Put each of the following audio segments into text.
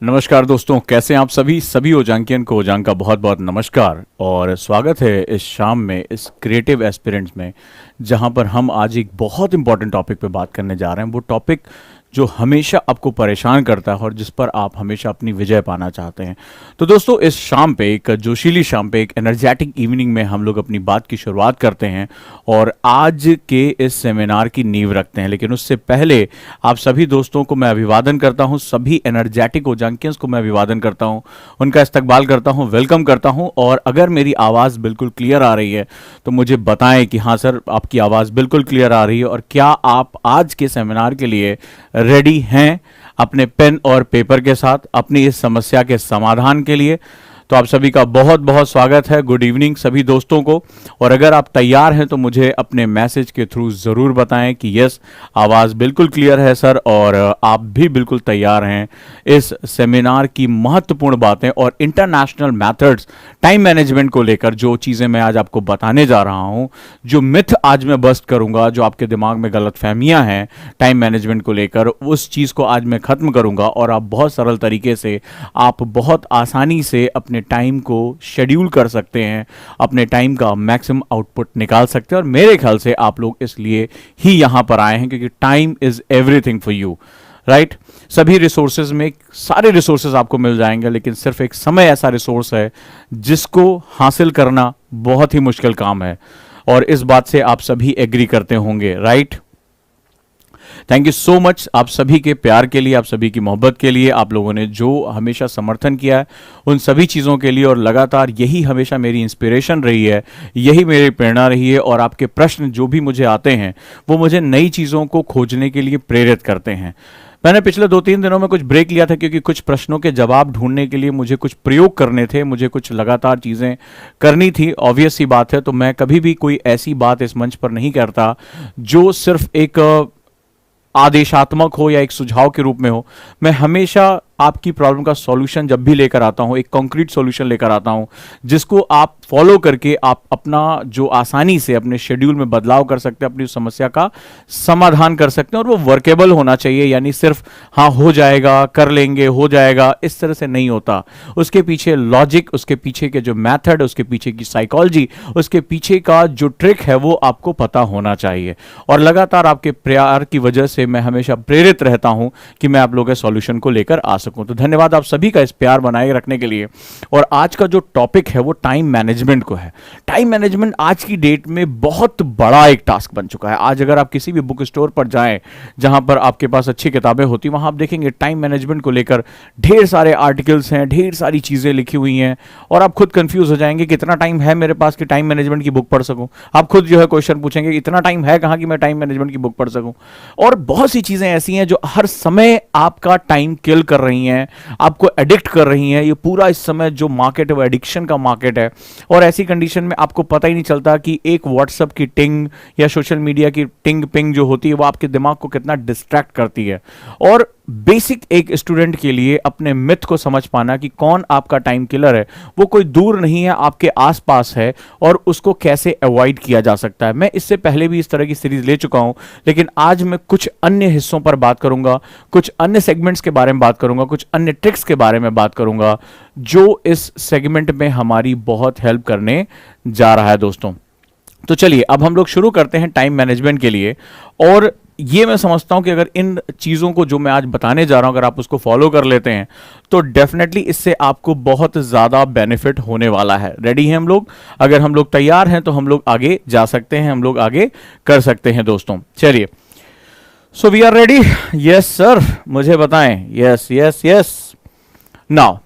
नमस्कार दोस्तों, कैसे हैं आप सभी ओजांकियन को ओजांग का बहुत बहुत नमस्कार और स्वागत है इस शाम में इस क्रिएटिव एस्पिरेंट्स में, जहां पर हम आज एक बहुत इंपॉर्टेंट टॉपिक पे बात करने जा रहे हैं। वो टॉपिक जो हमेशा आपको परेशान करता है और जिस पर आप हमेशा अपनी विजय पाना चाहते हैं। तो दोस्तों, इस शाम पे, एक जोशीली शाम पे, एक एनर्जेटिक इवनिंग में हम लोग अपनी बात की शुरुआत करते हैं और आज के इस सेमिनार की नींव रखते हैं। लेकिन उससे पहले आप सभी दोस्तों को मैं अभिवादन करता हूं, सभी एनर्जेटिक ओजांकियंस को मैं अभिवादन करता हूं, उनका इस्तकबाल करता हूं, वेलकम करता हूं। और अगर मेरी आवाज़ बिल्कुल क्लियर आ रही है तो मुझे बताएं कि हाँ सर, आपकी आवाज़ बिल्कुल क्लियर आ रही है। और क्या आप आज के सेमिनार के लिए रेडी हैं अपने पेन और पेपर के साथ अपनी इस समस्या के समाधान के लिए? तो आप सभी का बहुत बहुत स्वागत है। गुड इवनिंग सभी दोस्तों को। और अगर आप तैयार हैं तो मुझे अपने मैसेज के थ्रू ज़रूर बताएं कि यस, आवाज़ बिल्कुल क्लियर है सर, और आप भी बिल्कुल तैयार हैं इस सेमिनार की महत्वपूर्ण बातें और इंटरनेशनल मेथड्स टाइम मैनेजमेंट को लेकर जो चीज़ें मैं आज आपको बताने जा रहा हूं, जो मिथ आज मैं बस्ट करूंगा, जो आपके दिमाग में गलतफहमियां हैं टाइम मैनेजमेंट को लेकर, उस चीज़ को आज मैं ख़त्म करूंगा और आप बहुत सरल तरीके से, आप बहुत आसानी से अपने टाइम को शेड्यूल कर सकते हैं, अपने टाइम का मैक्सिमम आउटपुट निकाल सकते हैं। और मेरे ख्याल से आप लोग इसलिए ही यहां पर आए हैं क्योंकि time is everything for you, right. सभी रिसोर्सेज में सारे रिसोर्सेज आपको मिल जाएंगे, लेकिन सिर्फ एक समय ऐसा रिसोर्स है जिसको हासिल करना बहुत ही मुश्किल काम है, और इस बात से आप सभी एग्री करते होंगे, right. Thank you so much आप सभी के प्यार के लिए, आप सभी की मोहब्बत के लिए, आप लोगों ने जो हमेशा समर्थन किया है उन सभी चीज़ों के लिए। और लगातार यही हमेशा मेरी इंस्पिरेशन रही है, यही मेरी प्रेरणा रही है। और आपके प्रश्न जो भी मुझे आते हैं वो मुझे नई चीज़ों को खोजने के लिए प्रेरित करते हैं। मैंने पिछले 2-3 दिनों में कुछ ब्रेक लिया था क्योंकि कुछ प्रश्नों के जवाब ढूंढने के लिए मुझे कुछ प्रयोग करने थे, मुझे कुछ लगातार चीज़ें करनी थी। ऑब्वियस सी बात है, तो मैं कभी भी कोई ऐसी बात इस मंच पर नहीं करता जो सिर्फ एक आदेशात्मक हो या एक सुझाव के रूप में हो। मैं हमेशा आपकी प्रॉब्लम का सॉल्यूशन जब भी लेकर आता हूं, एक कॉन्क्रीट सॉल्यूशन लेकर आता हूं जिसको आप फॉलो करके आप अपना जो आसानी से अपने शेड्यूल में बदलाव कर सकते हैं, अपनी समस्या का समाधान कर सकते हैं। और वो वर्केबल होना चाहिए, यानी सिर्फ हाँ हो जाएगा, कर लेंगे, हो जाएगा, इस तरह से नहीं होता। उसके पीछे लॉजिक, उसके पीछे के जो मैथड, उसके पीछे की साइकोलॉजी, उसके पीछे का जो ट्रिक है वो आपको पता होना चाहिए। और लगातार आपके प्यार की वजह से मैं हमेशा प्रेरित रहता हूं कि मैं आप लोगों के सॉल्यूशन को लेकर आ सकूं। तो धन्यवाद आप सभी का इस प्यार बनाए रखने के लिए। और आज का जो टॉपिक है वो टाइम मैनेजमेंट को है। टाइम मैनेजमेंट आज की डेट में बहुत बड़ा एक टास्क बन चुका है। आज अगर आप किसी भी बुक स्टोर पर जाएं जहां पर आपके पास अच्छी किताबें होती, वहां आप देखेंगे टाइम मैनेजमेंट को लेकर ढेर सारे आर्टिकल्स हैं, ढेर सारी चीजें लिखी हुई हैं, और आप खुद कंफ्यूज हो जाएंगे कितना टाइम है मेरे पास कि टाइम मैनेजमेंट की बुक पढ़ सकूं। आप खुद जो है क्वेश्चन पूछेंगे, इतना टाइम है कहां कि मैं टाइम मैनेजमेंट की बुक पढ़ सकूं। और बहुत सी चीजें ऐसी हैं जो हर समय आपका टाइम किल कर रही हैं, आपको एडिक्ट कर रही हैं। ये पूरा इस समय जो मार्केट है वो एडिक्शन का मार्केट है। और ऐसी कंडीशन में आपको पता ही नहीं चलता कि एक व्हाट्सएप की टिंग या सोशल मीडिया की टिंग पिंग जो होती है वो आपके दिमाग को कितना डिस्ट्रैक्ट करती है। और बेसिक एक स्टूडेंट के लिए अपने मिथ को समझ पाना कि कौन आपका टाइम किलर है, वो कोई दूर नहीं है, आपके आसपास है, और उसको कैसे अवॉइड किया जा सकता है। मैं इससे पहले भी इस तरह की सीरीज ले चुका हूं, लेकिन आज मैं कुछ अन्य हिस्सों पर बात करूंगा, कुछ अन्य सेगमेंट्स के बारे में बात करूंगा, कुछ अन्य ट्रिक्स के बारे में बात करूंगा जो इस सेगमेंट में हमारी बहुत हेल्प करने जा रहा है दोस्तों। तो चलिए अब हम लोग शुरू करते हैं टाइम मैनेजमेंट के लिए। और ये मैं समझता हूं कि अगर इन चीज़ों को जो मैं आज बताने जा रहा हूं अगर आप उसको फॉलो कर लेते हैं तो डेफिनेटली इससे आपको बहुत ज़्यादा बेनिफिट होने वाला है। रेडी हैं हम लोग? अगर हम लोग तैयार हैं तो हम लोग आगे जा सकते हैं, हम लोग आगे कर सकते हैं दोस्तों। चलिए, so we are ready? Yes sir, मुझे बताएं। Yes yes yes. Now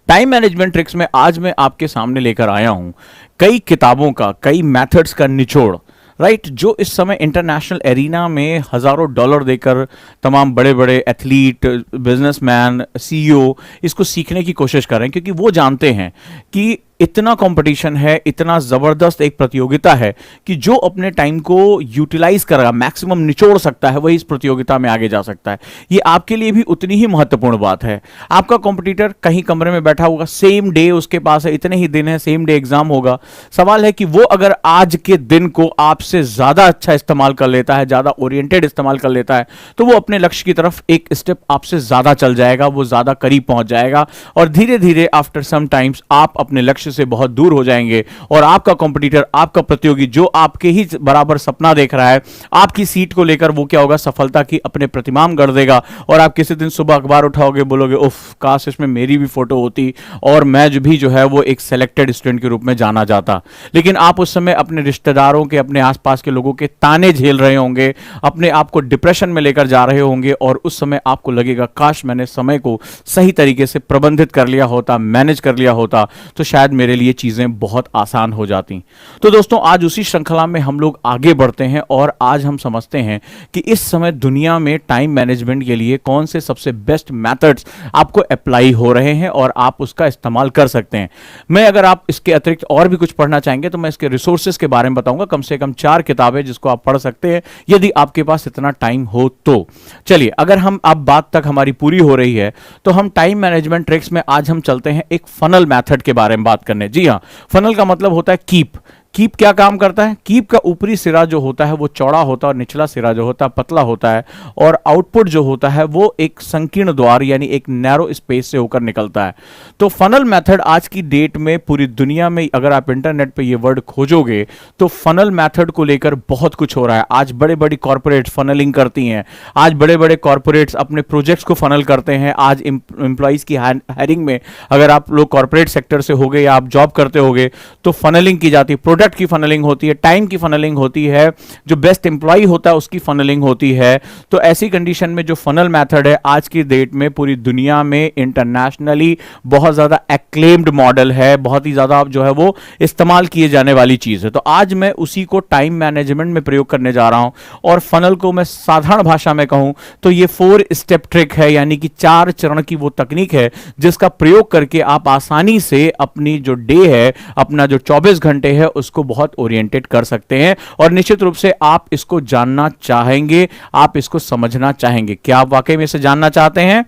time management tricks में आज मैं आपके सामने लेकर आया हूं कई किताबों का, कई मेथड्स का निचोड़, राइट, जो इस समय इंटरनेशनल एरिना में हज़ारों डॉलर देकर तमाम बड़े बड़े एथलीट, बिजनेसमैन, सीईओ इसको सीखने की कोशिश कर रहे हैं, क्योंकि वो जानते हैं कि इतना कंपटीशन है, इतना जबरदस्त एक प्रतियोगिता है कि जो अपने टाइम को यूटिलाइज करेगा, मैक्सिमम निचोड़ सकता है, वही इस प्रतियोगिता में आगे जा सकता है। ये आपके लिए भी उतनी ही महत्वपूर्ण बात है। आपका कॉम्पिटिटर कहीं कमरे में बैठा होगा, सेम डे उसके पास है, इतने ही दिन है, सेम डे एग्जाम होगा। सवाल है कि वो अगर आज के दिन को आपसे ज्यादा अच्छा इस्तेमाल कर लेता है, ज्यादा ओरिएंटेड इस्तेमाल कर लेता है, तो वो अपने लक्ष्य की तरफ एक स्टेप आपसे ज्यादा चल जाएगा, वो ज्यादा करीब पहुंच जाएगा और धीरे धीरे आफ्टर सम टाइम्स आप अपने लक्ष्य से बहुत दूर हो जाएंगे और आपका कॉम्पिटिटर, आपका प्रतियोगी जो आपके ही बराबर सपना देख रहा है, आपकी सीट को लेकर वो क्या होगा, सफलता की अपने प्रतिमान गढ़ देगा। और आप किसी दिन सुबह अखबार उठाओगे, बोलोगे उफ काश इसमें मेरी भी फोटो होती और मैं जो है वो एक सिलेक्टेड स्टूडेंट के रूप में जाना जाता। लेकिन आप उस समय अपने रिश्तेदारों के, अपने आसपास के लोगों के ताने झेल रहे होंगे, अपने आप को डिप्रेशन में लेकर जा रहे होंगे और उस समय आपको लगेगा काश मैंने समय को सही तरीके से प्रबंधित कर लिया होता, मैनेज कर लिया होता, तो शायद मेरे लिए चीजें बहुत आसान हो जाती। तो दोस्तों, आज उसी श्रृंखला में हम लोग आगे बढ़ते हैं और आज हम समझते हैं कि इस समय दुनिया में टाइम मैनेजमेंट के लिए कौन से सबसे बेस्ट मेथड्स आपको अप्लाई हो रहे हैं और आप उसका इस्तेमाल कर सकते हैं। मैं, अगर आप इसके अतिरिक्त और भी कुछ पढ़ना चाहेंगे तो मैं इसके रिसोर्सेज के बारे में बताऊंगा, कम से कम 4 किताबें जिसको आप पढ़ सकते हैं यदि आपके पास इतना टाइम हो तो। चलिए, अगर हम अब बात तक हमारी पूरी हो रही है तो हम टाइम मैनेजमेंट ट्रिक्स में आज हम चलते हैं एक फनल मेथड के बारे में बात करने। जी हाँ, फनल का मतलब होता है कीप। कीप क्या काम करता है? कीप का ऊपरी सिरा जो होता है वो चौड़ा होता है और निचला सिरा जो होता है पतला होता है और आउटपुट जो होता है वो एक संकीर्ण द्वार यानी एक नैरो स्पेस से होकर निकलता है। तो फनल मेथड आज की डेट में पूरी दुनिया में, अगर आप इंटरनेट पे ये वर्ड खोजोगे तो फनल मेथड को लेकर बहुत कुछ हो रहा है। आज बड़े बड़ी कॉर्पोरेट्स फनलिंग करती हैं, आज बड़े बड़े कॉर्पोरेट्स अपने प्रोजेक्ट्स को फनल करते हैं। आज एम्प्लॉइज की हायरिंग में, अगर आप लोग कॉर्पोरेट सेक्टर से होगे या आप जॉब करते होगे, तो फनलिंग की जाती है, की फनलिंग होती है, टाइम की फनलिंग होती है, जो बेस्ट एम्प्लॉय होता है उसकी फनलिंग होती है। तो ऐसी कंडीशन में जो फनल मेथड है आज की डेट में पूरी दुनिया में इंटरनेशनली बहुत ज्यादा एक्लेम्ड मॉडल है, बहुत ही ज्यादा जो है वो इस्तेमाल किए जाने वाली चीज है। तो आज मैं उसी को टाइम मैनेजमेंट में प्रयोग करने जा रहा हूं और फनल को मैं साधारण भाषा में कहूं तो ये 4 स्टेप ट्रिक है, यानी कि 4 चरण की वो तकनीक है जिसका प्रयोग करके आप आसानी से अपनी जो डे है, अपना जो 24 घंटे है उसको बहुत ओरिएंटेड कर सकते हैं। और निश्चित रूप से आप इसको जानना चाहेंगे, आप इसको समझना चाहेंगे। क्या आप वाकई में इसे जानना चाहते हैं?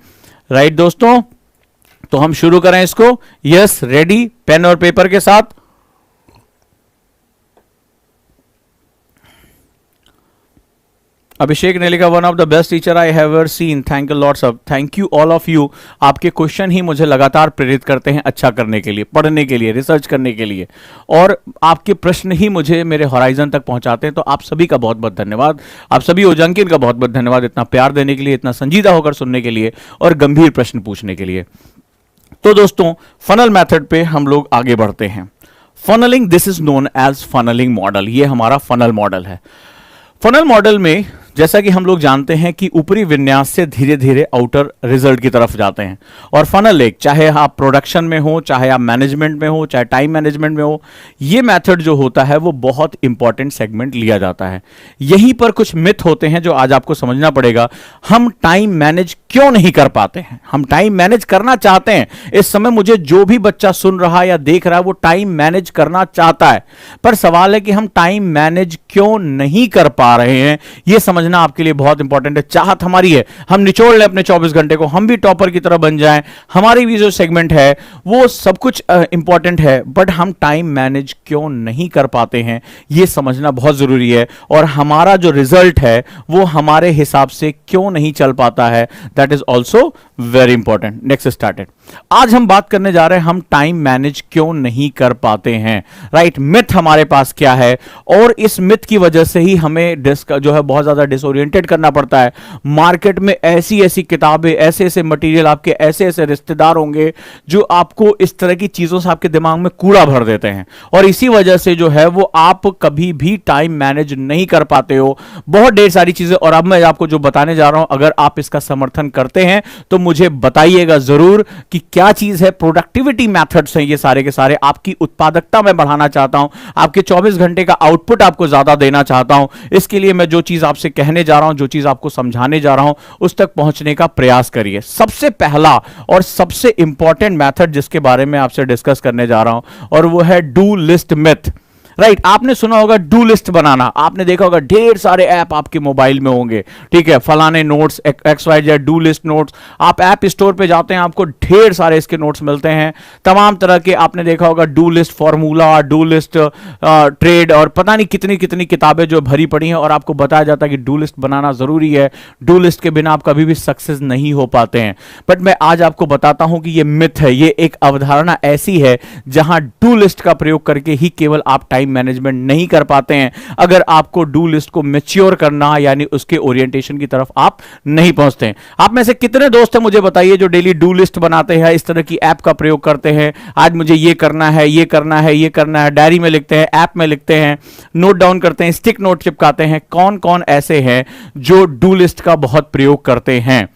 राइट दोस्तों, तो हम शुरू करें इसको। यस, रेडी, पेन और पेपर के साथ। अभिषेक ने लिखा, one of the best teacher I have ever seen, thank you lots of, thank you all of you. आपके क्वेश्चन ही मुझे लगातार प्रेरित करते हैं अच्छा करने के लिए, पढ़ने के लिए, रिसर्च करने के लिए, और आपके प्रश्न ही मुझे मेरे हॉराइजन तक पहुंचाते हैं। तो आप सभी का बहुत बहुत धन्यवाद, आप सभी ओजंकिन का बहुत बहुत धन्यवाद इतना प्यार देने के लिए, इतना संजीदा होकर सुनने के लिए और गंभीर प्रश्न पूछने के लिए। तो दोस्तों, फनल मेथड पे हम लोग आगे बढ़ते हैं। Funneling, this is known as funneling model, ये हमारा फनल मॉडल है। फनल मॉडल में जैसा कि हम लोग जानते हैं कि ऊपरी विन्यास से धीरे धीरे आउटर रिजल्ट की तरफ जाते हैं। और फनल एक, चाहे आप प्रोडक्शन में हो, चाहे आप मैनेजमेंट में हो, चाहे टाइम मैनेजमेंट में हो, ये मेथड जो होता है वो बहुत इंपॉर्टेंट सेगमेंट लिया जाता है। यहीं पर कुछ मिथ होते हैं जो आज आपको समझना पड़ेगा। हम टाइम मैनेज क्यों नहीं कर पाते हैं? हम टाइम मैनेज करना चाहते हैं। इस समय मुझे जो भी बच्चा सुन रहा है या देख रहा है वो टाइम मैनेज करना चाहता है, पर सवाल है कि हम टाइम मैनेज क्यों नहीं कर पा रहे हैं। यह समझना आपके लिए बहुत इंपॉर्टेंट है। चाहत हमारी है हम निचोड़ लें अपने 24 घंटे को, हम भी टॉपर की तरह बन जाएं, हमारी भी जो सेगमेंट है वो सब कुछ इंपॉर्टेंट है, बट हम टाइम मैनेज क्यों नहीं कर पाते हैं यह समझना बहुत जरूरी है। और हमारा जो रिजल्ट है वो हमारे हिसाब से क्यों नहीं चल पाता है, that is also very important. Next started. आज हम बात करने जा रहे हैं हम टाइम मैनेज क्यों नहीं कर पाते हैं। राइट, मिथ हमारे पास क्या है और इस मिथ की वजह से ही हमें जो है बहुत ज्यादा डिसोरिएंटेड करना पड़ता है। मार्केट में ऐसी ऐसी किताबें, ऐसे ऐसे मटेरियल, आपके ऐसे ऐसे रिश्तेदार होंगे जो आपको इस तरह की चीजों से आपके दिमाग में कूड़ा भर देते हैं और इसी वजह से जो है वो आप कभी भी टाइम मैनेज नहीं कर पाते हो। बहुत ढेर सारी चीजें, और अब मैं आपको जो बताने जा रहा हूं अगर आप इसका समर्थन करते हैं तो मुझे बताइएगा जरूर कि क्या चीज है। प्रोडक्टिविटी मेथड्स हैं ये सारे के सारे। आपकी उत्पादकता मैं बढ़ाना चाहता हूं, आपके 24 घंटे का आउटपुट आपको ज्यादा देना चाहता हूं। इसके लिए मैं जो चीज आपसे कह कहने जा रहा हूं, जो चीज आपको समझाने जा रहा हूं, उस तक पहुंचने का प्रयास करिए। सबसे पहला और सबसे इंपॉर्टेंट मेथड जिसके बारे में आपसे डिस्कस करने जा रहा हूं, और वो है डू लिस्ट मेथ। राइट, आपने सुना होगा डू लिस्ट बनाना, आपने देखा होगा ढेर सारे ऐप आपके मोबाइल में होंगे, ठीक है, फलाने notes, x y z, do list notes. आप ऐप स्टोर पे जाते हैं, आपको ढेर सारे इसके नोट्स मिलते हैं, तमाम तरह के। आपने देखा होगा do list formula, do list trade, और पता नहीं कितनी कितनी किताबें जो भरी पड़ी हैं, और आपको बताया जाता है कि डू लिस्ट बनाना जरूरी है, डू लिस्ट के बिना आप कभी भी सक्सेस नहीं हो पाते हैं। बट मैं आज आपको बताता हूं कि ये मिथ है, ये एक अवधारणा ऐसी है जहां डू लिस्ट का प्रयोग करके ही केवल आप टाइम मैनेजमेंट नहीं कर पाते हैं। अगर आपको डू लिस्ट को मैच्योर करना, यानी उसके ओरिएंटेशन की तरफ आप नहीं पहुंचते हैं। आप में से कितने दोस्त हैं मुझे बताइए जो डेली डू लिस्ट बनाते हैं, इस तरह की ऐप का प्रयोग करते हैं, आज मुझे ये करना है, ये करना है, ये करना है, डायरी में लिखते हैं, ऐप में लिखते हैं, नोट डाउन करते हैं, स्टिक नोट चिपकाते हैं। कौन कौन ऐसे हैं जो डू लिस्ट का बहुत प्रयोग करते हैं,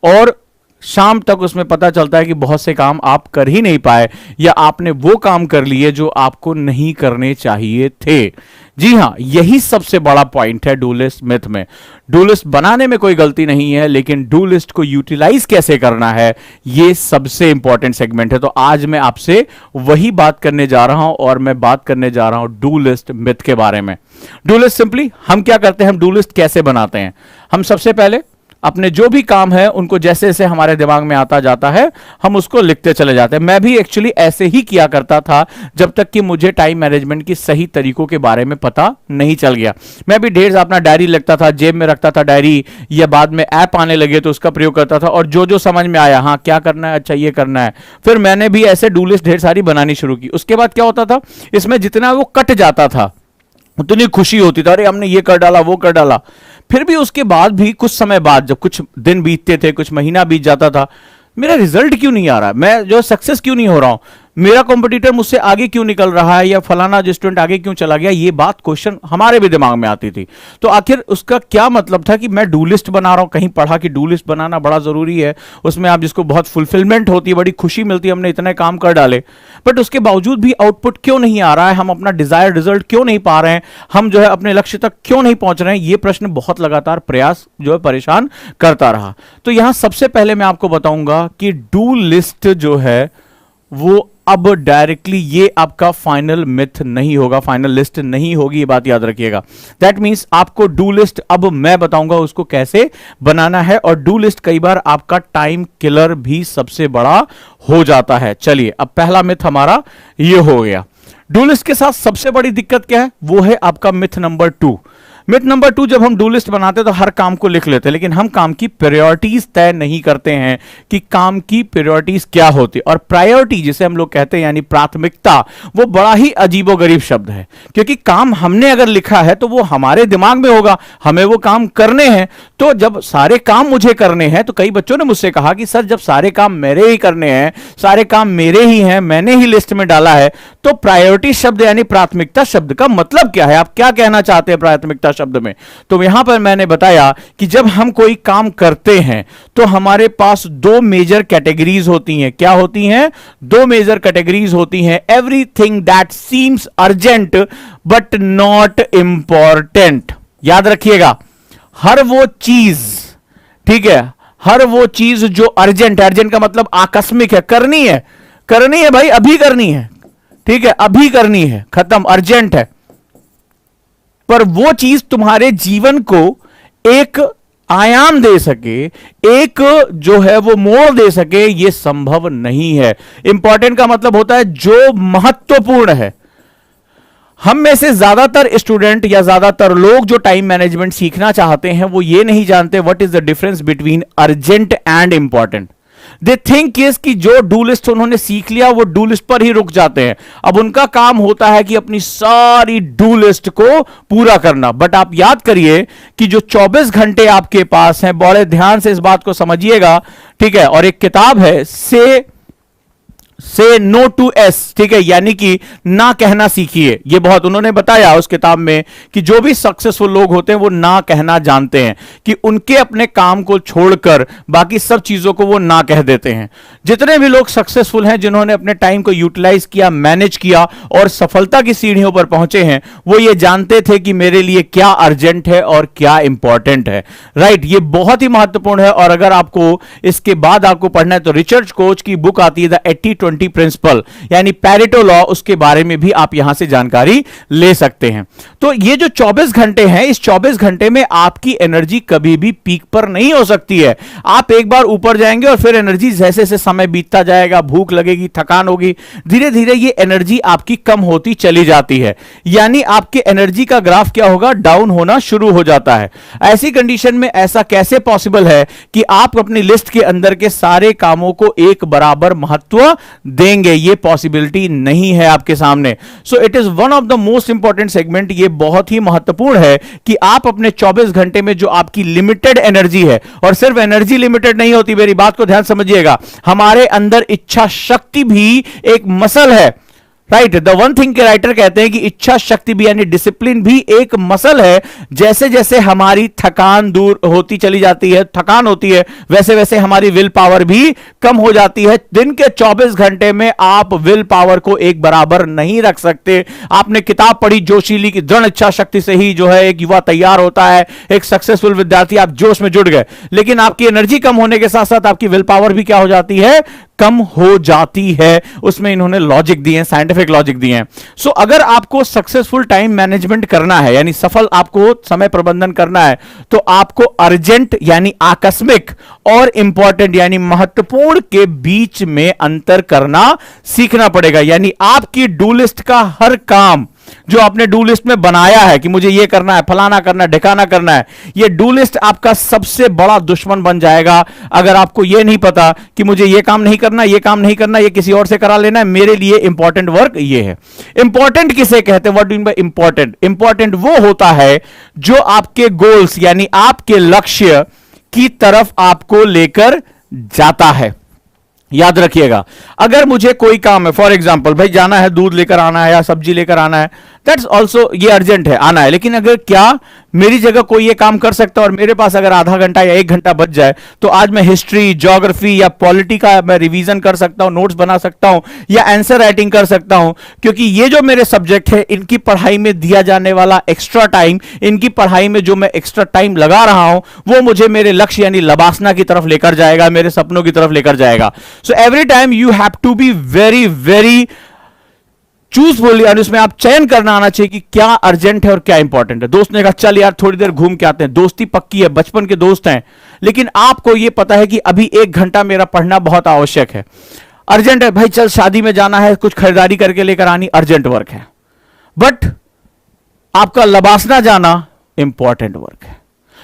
और शाम तक उसमें पता चलता है कि बहुत से काम आप कर ही नहीं पाए, या आपने वो काम कर लिए जो आपको नहीं करने चाहिए थे। जी हां, यही सबसे बड़ा पॉइंट है डू लिस्ट मिथ में। डू लिस्ट बनाने में कोई गलती नहीं है, लेकिन डू लिस्ट को यूटिलाइज कैसे करना है, ये सबसे इंपॉर्टेंट सेगमेंट है। तो आज मैं आपसे वही बात करने जा रहा हूं, और मैं बात करने जा रहा हूं डू लिस्ट मिथ के बारे में। डू लिस्ट सिंपली हम क्या करते हैं, हम डू लिस्ट कैसे बनाते हैं। हम सबसे पहले अपने जो भी काम है उनको जैसे जैसे हमारे दिमाग में आता जाता है हम उसको लिखते चले जाते हैं। मैं भी एक्चुअली ऐसे ही किया करता था जब तक कि मुझे टाइम मैनेजमेंट की सही तरीकों के बारे में पता नहीं चल गया। मैं भी ढेर अपना डायरी लिखता था, जेब में रखता था डायरी, या बाद में ऐप आने लगे तो उसका प्रयोग करता था, और जो जो समझ में आया, हाँ क्या करना है, अच्छा ये करना है, फिर मैंने भी ऐसे डू लिस्ट ढेर सारी बनानी शुरू की। उसके बाद क्या होता था, इसमें जितना वो कट जाता था उतनी खुशी होती थी, अरे हमने ये कर डाला, वो कर डाला। फिर भी उसके बाद भी कुछ समय बाद, जब कुछ दिन बीतते थे, कुछ महीना बीत जाता था, मेरा रिजल्ट क्यों नहीं आ रहा, मैं जो सक्सेस क्यों नहीं हो रहा हूं, मेरा कॉम्पिटिटर मुझसे आगे क्यों निकल रहा है, या फलाना जो स्टूडेंट आगे क्यों चला गया, ये बात क्वेश्चन हमारे भी दिमाग में आती थी। तो आखिर उसका क्या मतलब था कि मैं डू लिस्ट बना रहा हूं, कहीं पढ़ा कि डू लिस्ट बनाना बड़ा जरूरी है, उसमें आप जिसको बहुत फुलफिलमेंट होती है, बड़ी खुशी मिलती है, हमने इतने काम कर डाले, बट उसके बावजूद भी आउटपुट क्यों नहीं आ रहा है, हम अपना डिजायर्ड रिजल्ट क्यों नहीं पा रहे हैं, हम जो है अपने लक्ष्य तक क्यों नहीं पहुंच रहे हैं। ये प्रश्न बहुत लगातार प्रयास जो है परेशान करता रहा। तो यहां सबसे पहले मैं आपको बताऊंगा कि डू लिस्ट जो है वो अब डायरेक्टली ये आपका फाइनल मिथ नहीं होगा, फाइनल लिस्ट नहीं होगी, ये बात याद रखिएगा। दैट मींस आपको डू लिस्ट अब मैं बताऊंगा उसको कैसे बनाना है, और डू लिस्ट कई बार आपका टाइम किलर भी सबसे बड़ा हो जाता है। चलिए, अब पहला मिथ हमारा ये हो गया। डू लिस्ट के साथ सबसे बड़ी दिक्कत क्या है, वो है आपका मिथ नंबर 2। मिथ नंबर 2, जब हम डू लिस्ट बनाते हैं तो हर काम को लिख लेते हैं, लेकिन हम काम की प्रायोरिटीज तय नहीं करते हैं कि काम की प्रायोरिटीज क्या होती है। और प्रायोरिटी जिसे हम लोग कहते हैं यानी प्राथमिकता, वो बड़ा ही अजीबोगरीब शब्द है, क्योंकि काम हमने अगर लिखा है तो वो हमारे दिमाग में होगा, हमें वो काम करने हैं। तो जब सारे काम मुझे करने हैं, तो कई बच्चों ने मुझसे कहा कि सर जब सारे काम मेरे ही करने हैं, सारे काम मेरे ही हैं, मैंने ही लिस्ट में डाला है, तो प्रायोरिटी शब्द यानी प्राथमिकता शब्द का मतलब क्या है, आप क्या कहना चाहते हैं प्राथमिकता शब्द में। तो यहां पर मैंने बताया कि जब हम कोई काम करते हैं तो हमारे पास 2 मेजर कैटेगरीज होती हैं। क्या होती हैं? 2 मेजर कैटेगरीज होती हैं। Everything that seems urgent but not important. याद रखिएगा, हर वो चीज, ठीक है, हर वो चीज जो अर्जेंट है, अर्जेंट का मतलब आकस्मिक है, करनी है, करनी है भाई, अभी करनी है, ठीक है, अभी करनी है, खत्म, अर्जेंट है, पर वो चीज तुम्हारे जीवन को एक आयाम दे सके, एक जो है वो मोड़ दे सके, ये संभव नहीं है। इंपॉर्टेंट का मतलब होता है जो महत्वपूर्ण है। हम में से ज्यादातर स्टूडेंट या ज्यादातर लोग जो टाइम मैनेजमेंट सीखना चाहते हैं वो ये नहीं जानते what is the difference between urgent and important. They think is कि जो डू लिस्ट उन्होंने सीख लिया वो डू लिस्ट पर ही रुक जाते हैं। अब उनका काम होता है कि अपनी सारी डू लिस्ट को पूरा करना। बट आप याद करिए कि जो 24 घंटे आपके पास हैं, बड़े ध्यान से इस बात को समझिएगा, ठीक है। और एक किताब है से से नो टू एस, ठीक है, यानी कि ना कहना सीखिए। ये बहुत उन्होंने बताया उस किताब में कि जो भी सक्सेसफुल लोग होते हैं वो ना कहना जानते हैं, कि उनके अपने काम को छोड़कर बाकी सब चीजों को वो ना कह देते हैं। जितने भी लोग सक्सेसफुल हैं, जिन्होंने अपने टाइम को यूटिलाइज किया, मैनेज किया और सफलता की सीढ़ियों पर पहुंचे हैं, वो ये जानते थे कि मेरे लिए क्या अर्जेंट है और क्या इंपॉर्टेंट है। राइट, ये बहुत ही महत्वपूर्ण है। और अगर आपको इसके बाद आपको पढ़ना है तो रिचर्ड कोच की बुक आती है द 80-20 प्रिंसिपल, यानी पैरेटो लॉ, उसके बारे में भी आप यहां से जानकारी ले सकते हैं। तो ये जो 24 घंटे हैं, इस 24 घंटे में आपकी एनर्जी कभी भी पीक पर नहीं हो सकती है। आप एक बार ऊपर जाएंगे और फिर एनर्जी जैसे जैसे समय बीतता जाएगा, भूख लगेगी, थकान होगी, धीरे धीरे ये एनर्जी आपकी कम होती चली जाती है। यानी आपके एनर्जी का ग्राफ क्या होगा, डाउन होना शुरू हो जाता है। ऐसी कंडीशन में ऐसा कैसे पॉसिबल है कि आप अपनी लिस्ट के अंदर के सारे कामों को एक बराबर महत्व देंगे? ये पॉसिबिलिटी नहीं है आपके सामने। So it is one of the most important segment. ये बहुत ही महत्वपूर्ण है कि आप अपने 24 घंटे में जो आपकी लिमिटेड एनर्जी है, और सिर्फ एनर्जी लिमिटेड नहीं होती, मेरी बात को ध्यान समझिएगा, हमारे अंदर इच्छा शक्ति भी एक मसल है। राइट, द वन थिंग के राइटर कहते हैं कि इच्छा शक्ति भी यानी डिसिप्लिन भी एक मसल है। जैसे जैसे हमारी थकान दूर होती चली जाती है, थकान होती है, वैसे वैसे हमारी विल पावर भी कम हो जाती है। दिन के 24 घंटे में आप विल पावर को एक बराबर नहीं रख सकते। आपने किताब पढ़ी जोशीली की, दृढ़ इच्छा शक्ति से ही जो है एक युवा तैयार होता है, एक सक्सेसफुल विद्यार्थी, आप जोश में जुट गए, लेकिन आपकी एनर्जी कम होने के साथ साथ आपकी विल पावर भी क्या हो जाती है, कम हो जाती है। उसमें इन्होंने लॉजिक दिए हैं, साइंटिफिक लॉजिक दिए हैं। सो अगर आपको सक्सेसफुल टाइम मैनेजमेंट करना है, यानी सफल आपको समय प्रबंधन करना है, तो आपको अर्जेंट यानी आकस्मिक और इंपॉर्टेंट यानी महत्वपूर्ण के बीच में अंतर करना सीखना पड़ेगा। यानी आपकी डू लिस्ट का हर काम जो आपने डू लिस्ट में बनाया है कि मुझे ये करना है, फलाना करना है, ढिकाना करना है, ये डू लिस्ट आपका सबसे बड़ा दुश्मन बन जाएगा अगर आपको ये नहीं पता कि मुझे ये काम नहीं करना, ये काम नहीं करना, ये किसी और से करा लेना है, मेरे लिए इंपॉर्टेंट वर्क ये है। इंपॉर्टेंट किसे कहते हैं? What do mean by important? Important वो होता है जो आपके गोल्स यानी आपके लक्ष्य की तरफ आपको लेकर जाता है। याद रखिएगा, अगर मुझे कोई काम है, फॉर एग्जाम्पल भाई जाना है, दूध लेकर आना है या सब्जी लेकर आना है, दैट्स ऑल्सो, ये अर्जेंट है, आना है, लेकिन अगर क्या मेरी जगह कोई ये काम कर सकता है और मेरे पास अगर आधा घंटा या 1 घंटा बच जाए, तो आज मैं हिस्ट्री, ज्योग्राफी या पॉलिटी का मैं रिवीजन कर सकता हूं, नोट्स बना सकता हूं या आंसर राइटिंग कर सकता हूं, क्योंकि ये जो मेरे सब्जेक्ट है, इनकी पढ़ाई में दिया जाने वाला एक्स्ट्रा टाइम, इनकी पढ़ाई में जो मैं एक्स्ट्रा टाइम लगा रहा हूं, वो मुझे मेरे लक्ष्य यानी लबासना की तरफ लेकर जाएगा, मेरे सपनों की तरफ लेकर जाएगा। So every time you have to be very very chooseful, और इसमें आप चयन करना आना चाहिए कि क्या अर्जेंट है और क्या इंपॉर्टेंट है। दोस्त ने कहा चल यार थोड़ी देर घूम के आते हैं, दोस्ती पक्की है, बचपन के दोस्त हैं, लेकिन आपको यह पता है कि अभी 1 घंटा मेरा पढ़ना बहुत आवश्यक है। अर्जेंट है भाई, चल शादी में जाना है, कुछ खरीदारी करके लेकर आनी, अर्जेंट वर्क है, बट आपका लबासना जाना इंपॉर्टेंट वर्क है।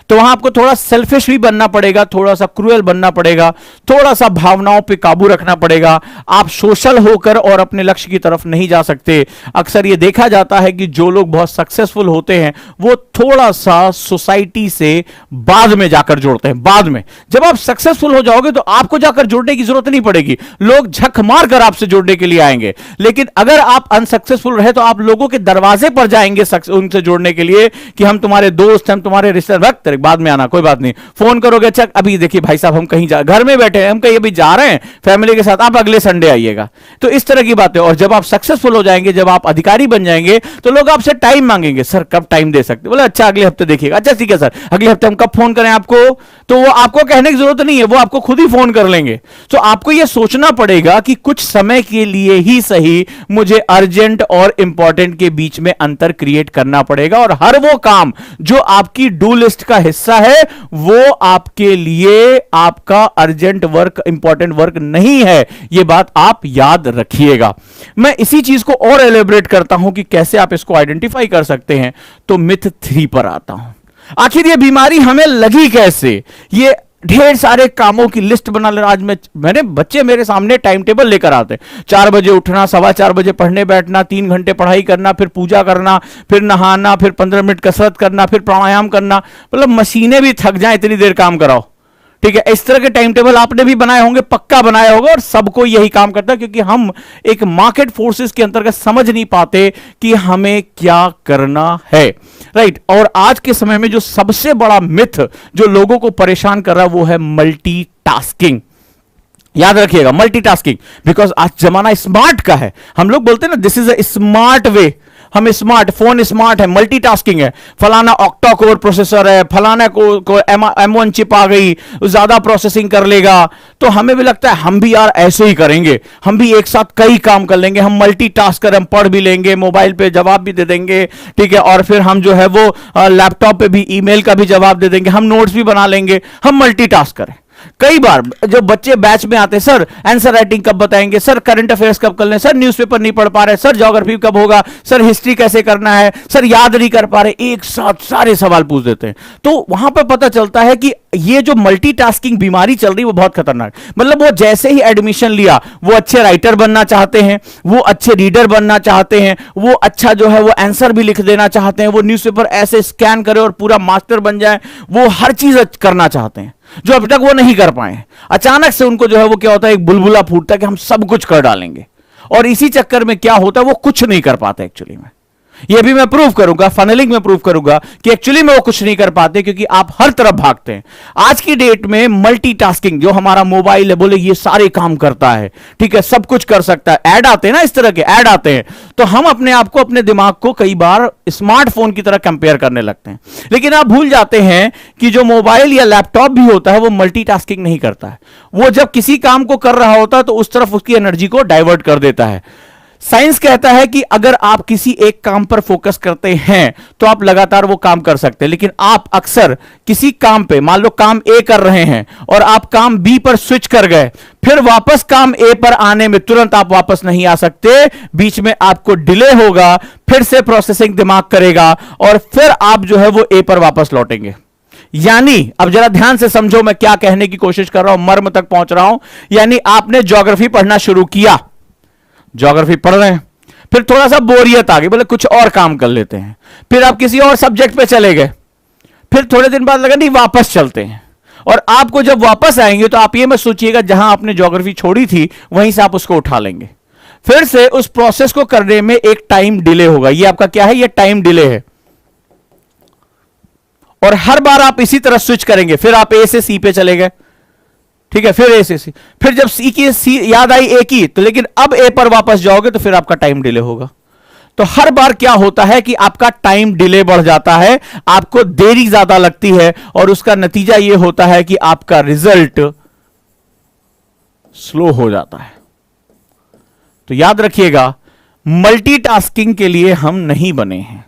तो वहां आपको थोड़ा सेल्फिश भी बनना पड़ेगा, थोड़ा सा क्रूएल बनना पड़ेगा, थोड़ा सा भावनाओं पे काबू रखना पड़ेगा। आप सोशल होकर और अपने लक्ष्य की तरफ नहीं जा सकते। अक्सर ये देखा जाता है कि जो लोग बहुत सक्सेसफुल होते हैं वो थोड़ा सा सोसाइटी से बाद में जाकर जुड़ते हैं। बाद में जब आप सक्सेसफुल हो जाओगे तो आपको जाकर जुड़ने की जरूरत नहीं पड़ेगी, लोग झक मार कर आपसे जुड़ने के लिए आएंगे। लेकिन अगर आप अनसक्सेसफुल रहे तो आप लोगों के दरवाजे पर जाएंगे उनसे जुड़ने के लिए कि हम तुम्हारे दोस्त, हम तुम्हारे रिश्तेदार, बाद में आना, कोई बात नहीं, फोन करोगे, अच्छा अभी देखिए भाई साहब हम कहीं घर में बैठे हैं, हम कहीं अभी जा रहे हैं फैमिली के साथ, आप अगले संडे आइएगा। तो इस तरह की बातें। और जब आप सक्सेसफुल हो जाएंगे, जब आप अधिकारी बन जाएंगे, तो लोग आपसे टाइम मांगेंगे, सर कब टाइम दे सकते, बोले अच्छा अगले हफ्ते देखिएगा, अच्छा ठीक है सर अगले हफ्ते हम कब फोन करें आपको, तो वो आपको कहने की जरूरत नहीं है, वो आपको खुद ही फोन कर लेंगे। तो आपको यह सोचना पड़ेगा कि कुछ समय के लिए ही सही मुझे अर्जेंट और इंपॉर्टेंट के बीच में अंतर क्रिएट करना पड़ेगा, और हर वो काम जो आपकी डू लिस्ट का हिस्सा है वो आपके लिए आपका अर्जेंट वर्क, इंपॉर्टेंट वर्क नहीं है। यह बात आप याद रखिएगा। मैं इसी चीज को और एलिब्रेट करता हूं कि कैसे आप इसको आइडेंटिफाई कर सकते हैं। तो मिथ 3 पर आता हूं। आखिर ये बीमारी हमें लगी कैसे? ये ढेर सारे कामों की लिस्ट बना ले। आज मैंने बच्चे मेरे सामने टाइम टेबल लेकर आते, 4 बजे उठना, 4:15 बजे पढ़ने बैठना, 3 घंटे पढ़ाई करना, फिर पूजा करना, फिर नहाना, फिर 15 मिनट कसरत करना, फिर प्राणायाम करना। मतलब मशीनें भी थक जाएं इतनी देर काम कराओ। ठीक है, इस तरह के टाइम टेबल आपने भी बनाए होंगे, पक्का बनाया होगा, और सबको यही काम करता है, क्योंकि हम एक मार्केट फोर्सेस के अंतर्गत समझ नहीं पाते कि हमें क्या करना है, राइट। और आज के समय में जो सबसे बड़ा मिथ जो लोगों को परेशान कर रहा है वो है मल्टीटास्किंग। याद रखिएगा, मल्टीटास्किंग, बिकॉज आज जमाना स्मार्ट का है। हम लोग बोलते हैं ना, this is a smart way, हम स्मार्ट, फोन स्मार्ट है, मल्टीटास्किंग है, फलाना ऑक्टा कोर प्रोसेसर है, फलाना को M1 चिप आ गई, ज्यादा प्रोसेसिंग कर लेगा। तो हमें भी लगता है हम भी यार ऐसे ही करेंगे, हम भी एक साथ कई काम कर लेंगे, हम मल्टीटास्कर, हम पढ़ भी लेंगे, मोबाइल पे जवाब भी दे देंगे, ठीक है, और फिर हम जो है वो लैपटॉप पे भी ईमेल का भी जवाब दे देंगे, हम नोट्स भी बना लेंगे, हम मल्टीटास्कर हैं। कई बार जो बच्चे बैच में आते हैं, सर आंसर राइटिंग कब बताएंगे, सर करंट अफेयर्स कब कर लें, सर न्यूज़पेपर नहीं पढ़ पा रहे, सर ज्योग्राफी कब होगा, सर हिस्ट्री कैसे करना है, सर याद नहीं कर पा रहे, एक साथ सारे सवाल पूछ देते हैं। तो वहां पर पता चलता है कि ये जो मल्टीटास्किंग बीमारी चल रही है वो बहुत खतरनाक, मतलब वो जैसे ही एडमिशन लिया वो अच्छे राइटर बनना चाहते हैं, वो अच्छे रीडर बनना चाहते हैं, वो अच्छा जो है वो आंसर भी लिख देना चाहते हैं, वो न्यूज़पेपर ऐसे स्कैन करे और पूरा मास्टर बन जाए, वो हर चीज करना चाहते हैं जो अब तक वो नहीं कर पाए। अचानक से उनको जो है वो क्या होता है, एक बुलबुला फूटता है कि हम सब कुछ कर डालेंगे, और इसी चक्कर में क्या होता है, वो कुछ नहीं कर पाते एक्चुअली में। ये भी मैं प्रूव करूंगा, फनलिंग में प्रूव करूंगा कि एक्चुअली में वो कुछ नहीं कर पाते, क्योंकि आप हर तरफ भागते हैं। आज की डेट में मल्टीटास्किंग, जो हमारा मोबाइल है, बोले ये सारे काम करता है, ठीक है, सब कुछ कर सकता है, ऐड आते हैं ना, इस तरह के ऐड आते हैं, तो हम अपने आप को, अपने दिमाग को कई बार स्मार्टफोन की तरह कंपेयर करने लगते हैं। लेकिन आप भूल जाते हैं कि जो मोबाइल या लैपटॉप भी होता है वो मल्टीटास्किंग नहीं करता है। वो जब किसी काम को कर रहा होता है तो उस तरफ उसकी एनर्जी को डाइवर्ट कर देता है। साइंस कहता है कि अगर आप किसी एक काम पर फोकस करते हैं तो आप लगातार वो काम कर सकते हैं, लेकिन आप अक्सर किसी काम पे, मान लो काम ए कर रहे हैं और आप काम बी पर स्विच कर गए, फिर वापस काम ए पर आने में तुरंत आप वापस नहीं आ सकते, बीच में आपको डिले होगा, फिर से प्रोसेसिंग दिमाग करेगा और फिर आप जो है वो ए पर वापस लौटेंगे। यानी अब जरा ध्यान से समझो मैं क्या कहने की कोशिश कर रहा हूं, मर्म तक पहुंच रहा हूं। यानी आपने ज्योग्राफी पढ़ना शुरू किया, ज्योग्राफी पढ़ रहे हैं, फिर थोड़ा सा बोरियत आ गई, बोले कुछ और काम कर लेते हैं, फिर आप किसी और सब्जेक्ट पे चले गए, फिर थोड़े दिन बाद लगा नहीं वापस चलते हैं, और आपको जब वापस आएंगे तो आप ये मत सोचिएगा जहां आपने ज्योग्राफी छोड़ी थी वहीं से आप उसको उठा लेंगे, फिर से उस प्रोसेस को करने में एक टाइम डिले होगा। ये आपका क्या है, ये टाइम डिले है, और हर बार आप इसी तरह स्विच करेंगे, फिर आप ए से सी पे चले गए, ठीक है, फिर ए से सी, फिर जब सी की सी याद आई ए की, तो लेकिन अब ए पर वापस जाओगे तो फिर आपका टाइम डिले होगा। तो हर बार क्या होता है कि आपका टाइम डिले बढ़ जाता है, आपको देरी ज्यादा लगती है, और उसका नतीजा यह होता है कि आपका रिजल्ट स्लो हो जाता है। तो याद रखिएगा, मल्टीटास्किंग के लिए हम नहीं बने हैं,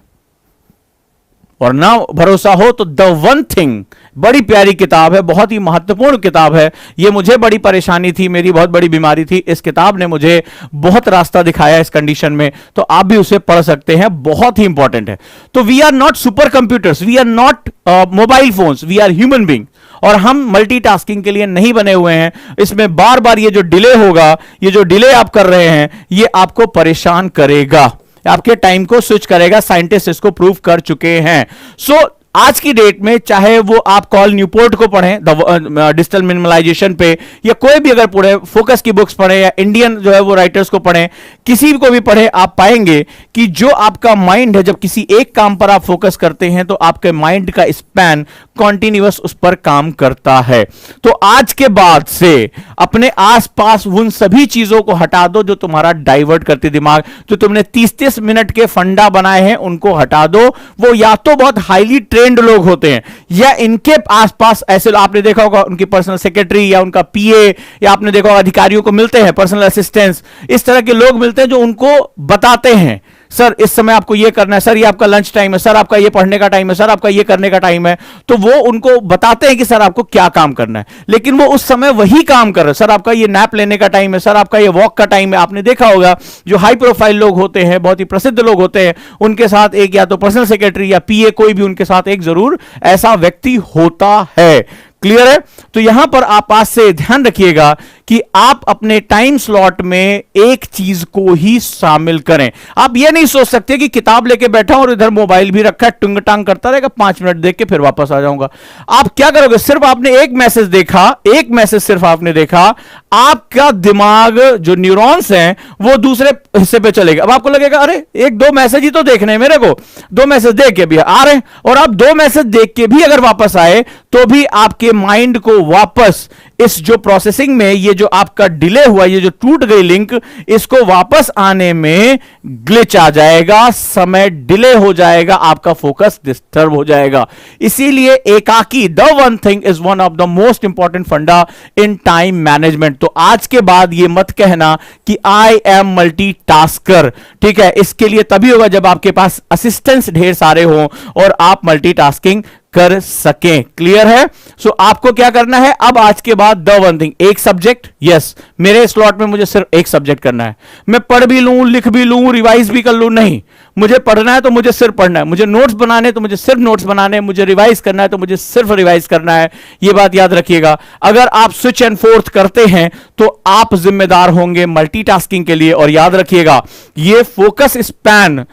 और ना भरोसा हो तो द वन थिंग, बड़ी प्यारी किताब है, बहुत ही महत्वपूर्ण किताब है, ये मुझे बड़ी परेशानी थी, मेरी बहुत बड़ी बीमारी थी, इस किताब ने मुझे बहुत रास्ता दिखाया इस कंडीशन में, तो आप भी उसे पढ़ सकते हैं, बहुत ही इंपॉर्टेंट है। तो we are not super computers, we are not mobile phones, we are human being, और हम मल्टीटास्किंग के लिए नहीं बने हुए हैं। इसमें बार बार ये जो डिले होगा, ये जो डिले आप कर रहे हैं, ये आपको परेशान करेगा, आपके टाइम को स्विच करेगा, साइंटिस्ट इसको प्रूव कर चुके हैं। सो आज की डेट में चाहे वो आप कॉल न्यूपोर्ट को पढ़ें डिजिटल मिनिमलाइजेशन पे, या कोई भी अगर पढ़े, फोकस की बुक्स पढ़ें, या इंडियन जो है वो राइटर्स को पढ़ें, किसी को भी पढ़ें, आप पाएंगे कि जो आपका माइंड है, जब किसी एक काम पर आप फोकस करते हैं तो आपके माइंड का स्पैन कॉन्टिन्यूअस उस पर काम करता है। तो आज के बाद से अपने आसपास उन सभी चीजों को हटा दो जो तुम्हारा डाइवर्ट करती दिमाग, जो तुमने 30-30 मिनट के फंडा बनाए हैं उनको हटा दो। वो या तो बहुत हाईली ट्रेंड लोग होते हैं, या इनके आसपास ऐसे आपने देखा होगा उनकी पर्सनल सेक्रेटरी या उनका पीए, या आपने देखा होगा अधिकारियों को मिलते हैं, पर्सनल असिस्टेंट्स, इस तरह के लोग मिलते हैं जो उनको बताते हैं, सर इस समय आपको ये करना है, सर ये आपका लंच टाइम है, सर आपका ये पढ़ने का टाइम है, सर आपका ये करने का टाइम है। तो वो उनको बताते हैं कि सर आपको क्या काम करना है, लेकिन वो उस समय वही काम कर रहे हैं, सर आपका ये नैप लेने का टाइम है, सर आपका ये वॉक का टाइम है। आपने देखा होगा जो हाई प्रोफाइल लोग होते हैं, बहुत ही प्रसिद्ध लोग होते हैं, उनके साथ एक या तो पर्सनल सेक्रेटरी या पीए, कोई भी उनके साथ एक जरूर ऐसा व्यक्ति होता है। क्लियर है? तो यहां पर आप आज से ध्यान रखिएगा कि आप अपने टाइम स्लॉट में एक चीज को ही शामिल करें। आप ये नहीं सोच सकते कि किताब लेके बैठा और इधर मोबाइल भी रखा है, टुंग टांग करता रहेगा, 5 मिनट देख के फिर वापस आ जाऊंगा। आप क्या करोगे? सिर्फ आपने एक मैसेज देखा, एक मैसेज सिर्फ आपने देखा, आपका दिमाग जो न्यूरॉन्स हैं वो दूसरे हिस्से पे चलेगा। अब आपको लगेगा अरे एक दो मैसेज ही तो देखने हैं मेरे को, 2 मैसेज देख के भी आ रहे हैं, और आप 2 मैसेज देख के भी अगर वापस आए तो भी आपके माइंड को वापस इस जो प्रोसेसिंग में ये जो आपका डिले हुआ, ये जो टूट गई लिंक, इसको वापस आने में ग्लिच आ जाएगा, समय डिले हो जाएगा, आपका फोकस डिस्टर्ब हो जाएगा। इसीलिए एकाकी, the one thing is one of the most important फंडा इन टाइम मैनेजमेंट। तो आज के बाद ये मत कहना कि आई एम मल्टीटास्कर, ठीक है? इसके लिए तभी होगा जब आपके पास असिस्टेंट्स ढेर सारे हों और आप मल्टीटास्किंग कर सकें। क्लियर है? सो आपको क्या करना है अब आज के बाद? द वन थिंग, एक सब्जेक्ट। यस, मेरे स्लॉट में मुझे सिर्फ एक सब्जेक्ट करना है। मैं पढ़ भी लूं, लिख भी लूं, रिवाइज भी कर लूं, नहीं। मुझे पढ़ना है तो मुझे सिर्फ पढ़ना है, मुझे नोट्स बनाने तो मुझे सिर्फ नोट्स बनाने हैं, मुझे रिवाइज करना है तो मुझे सिर्फ रिवाइज करना है। यह बात याद रखिएगा। अगर आप स्विच एंड फोर्थ करते हैं तो आप जिम्मेदार होंगे मल्टीटास्किंग के लिए। और याद रखिएगा, यह फोकस स्पैन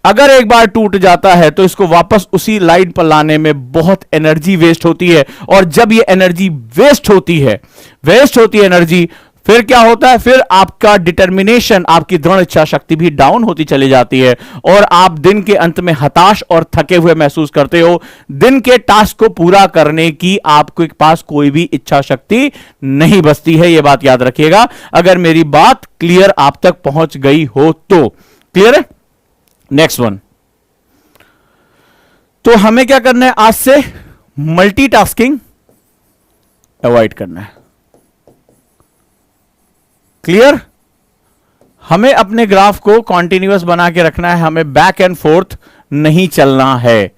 अगर एक बार टूट जाता है तो इसको वापस उसी लाइन पर लाने में बहुत एनर्जी वेस्ट होती है। और जब ये एनर्जी वेस्ट होती है एनर्जी, फिर क्या होता है? फिर आपका डिटर्मिनेशन, आपकी दृढ़ इच्छा शक्ति भी डाउन होती चली जाती है और आप दिन के अंत में हताश और थके हुए महसूस करते हो। दिन के टास्क को पूरा करने की आपके पास कोई भी इच्छा शक्ति नहीं बचती है। यह बात याद रखिएगा, अगर मेरी बात क्लियर आप तक पहुंच गई हो तो। क्लियर है? नेक्स्ट वन, तो हमें क्या करना है आज से? मल्टीटास्किंग अवॉइड करना है। क्लियर? हमें अपने ग्राफ को कॉन्टिन्यूअस बना के रखना है, हमें बैक एंड फोर्थ नहीं चलना है।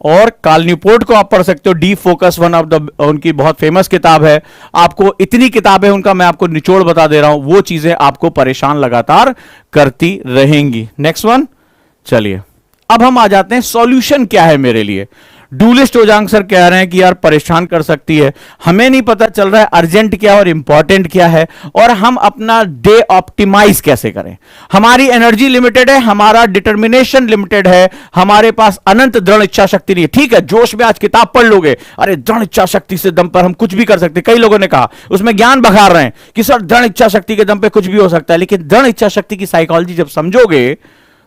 और कार्ल न्यूपोर्ट को आप पढ़ सकते हो, D focus, one of the उनकी बहुत फेमस किताब है। आपको इतनी किताबें उनका मैं आपको निचोड़ बता दे रहा हूं, वो चीजें आपको परेशान लगातार करती रहेंगी। नेक्स्ट वन, चलिए अब हम आ जाते हैं सॉल्यूशन क्या है मेरे लिए। डू लिस्ट ओजांग सर कह रहे हैं कि यार परेशान कर सकती है, हमें नहीं पता चल रहा है अर्जेंट क्या और इंपॉर्टेंट क्या है, और हम अपना डे ऑप्टिमाइज कैसे करें। हमारी एनर्जी लिमिटेड है, हमारा डिटर्मिनेशन लिमिटेड है, हमारे पास अनंत दृढ़ इच्छा शक्ति नहीं है। ठीक है, जोश में आज किताब पढ़ लोगे, अरे दृढ़ इच्छा शक्ति से दम पर हम कुछ भी कर सकते। कई लोगों ने कहा, उसमें ज्ञान बखार रहे हैं कि सर दृढ़ इच्छा शक्ति के दम पे कुछ भी हो सकता है, लेकिन दृढ़ इच्छा शक्ति की साइकोलॉजी जब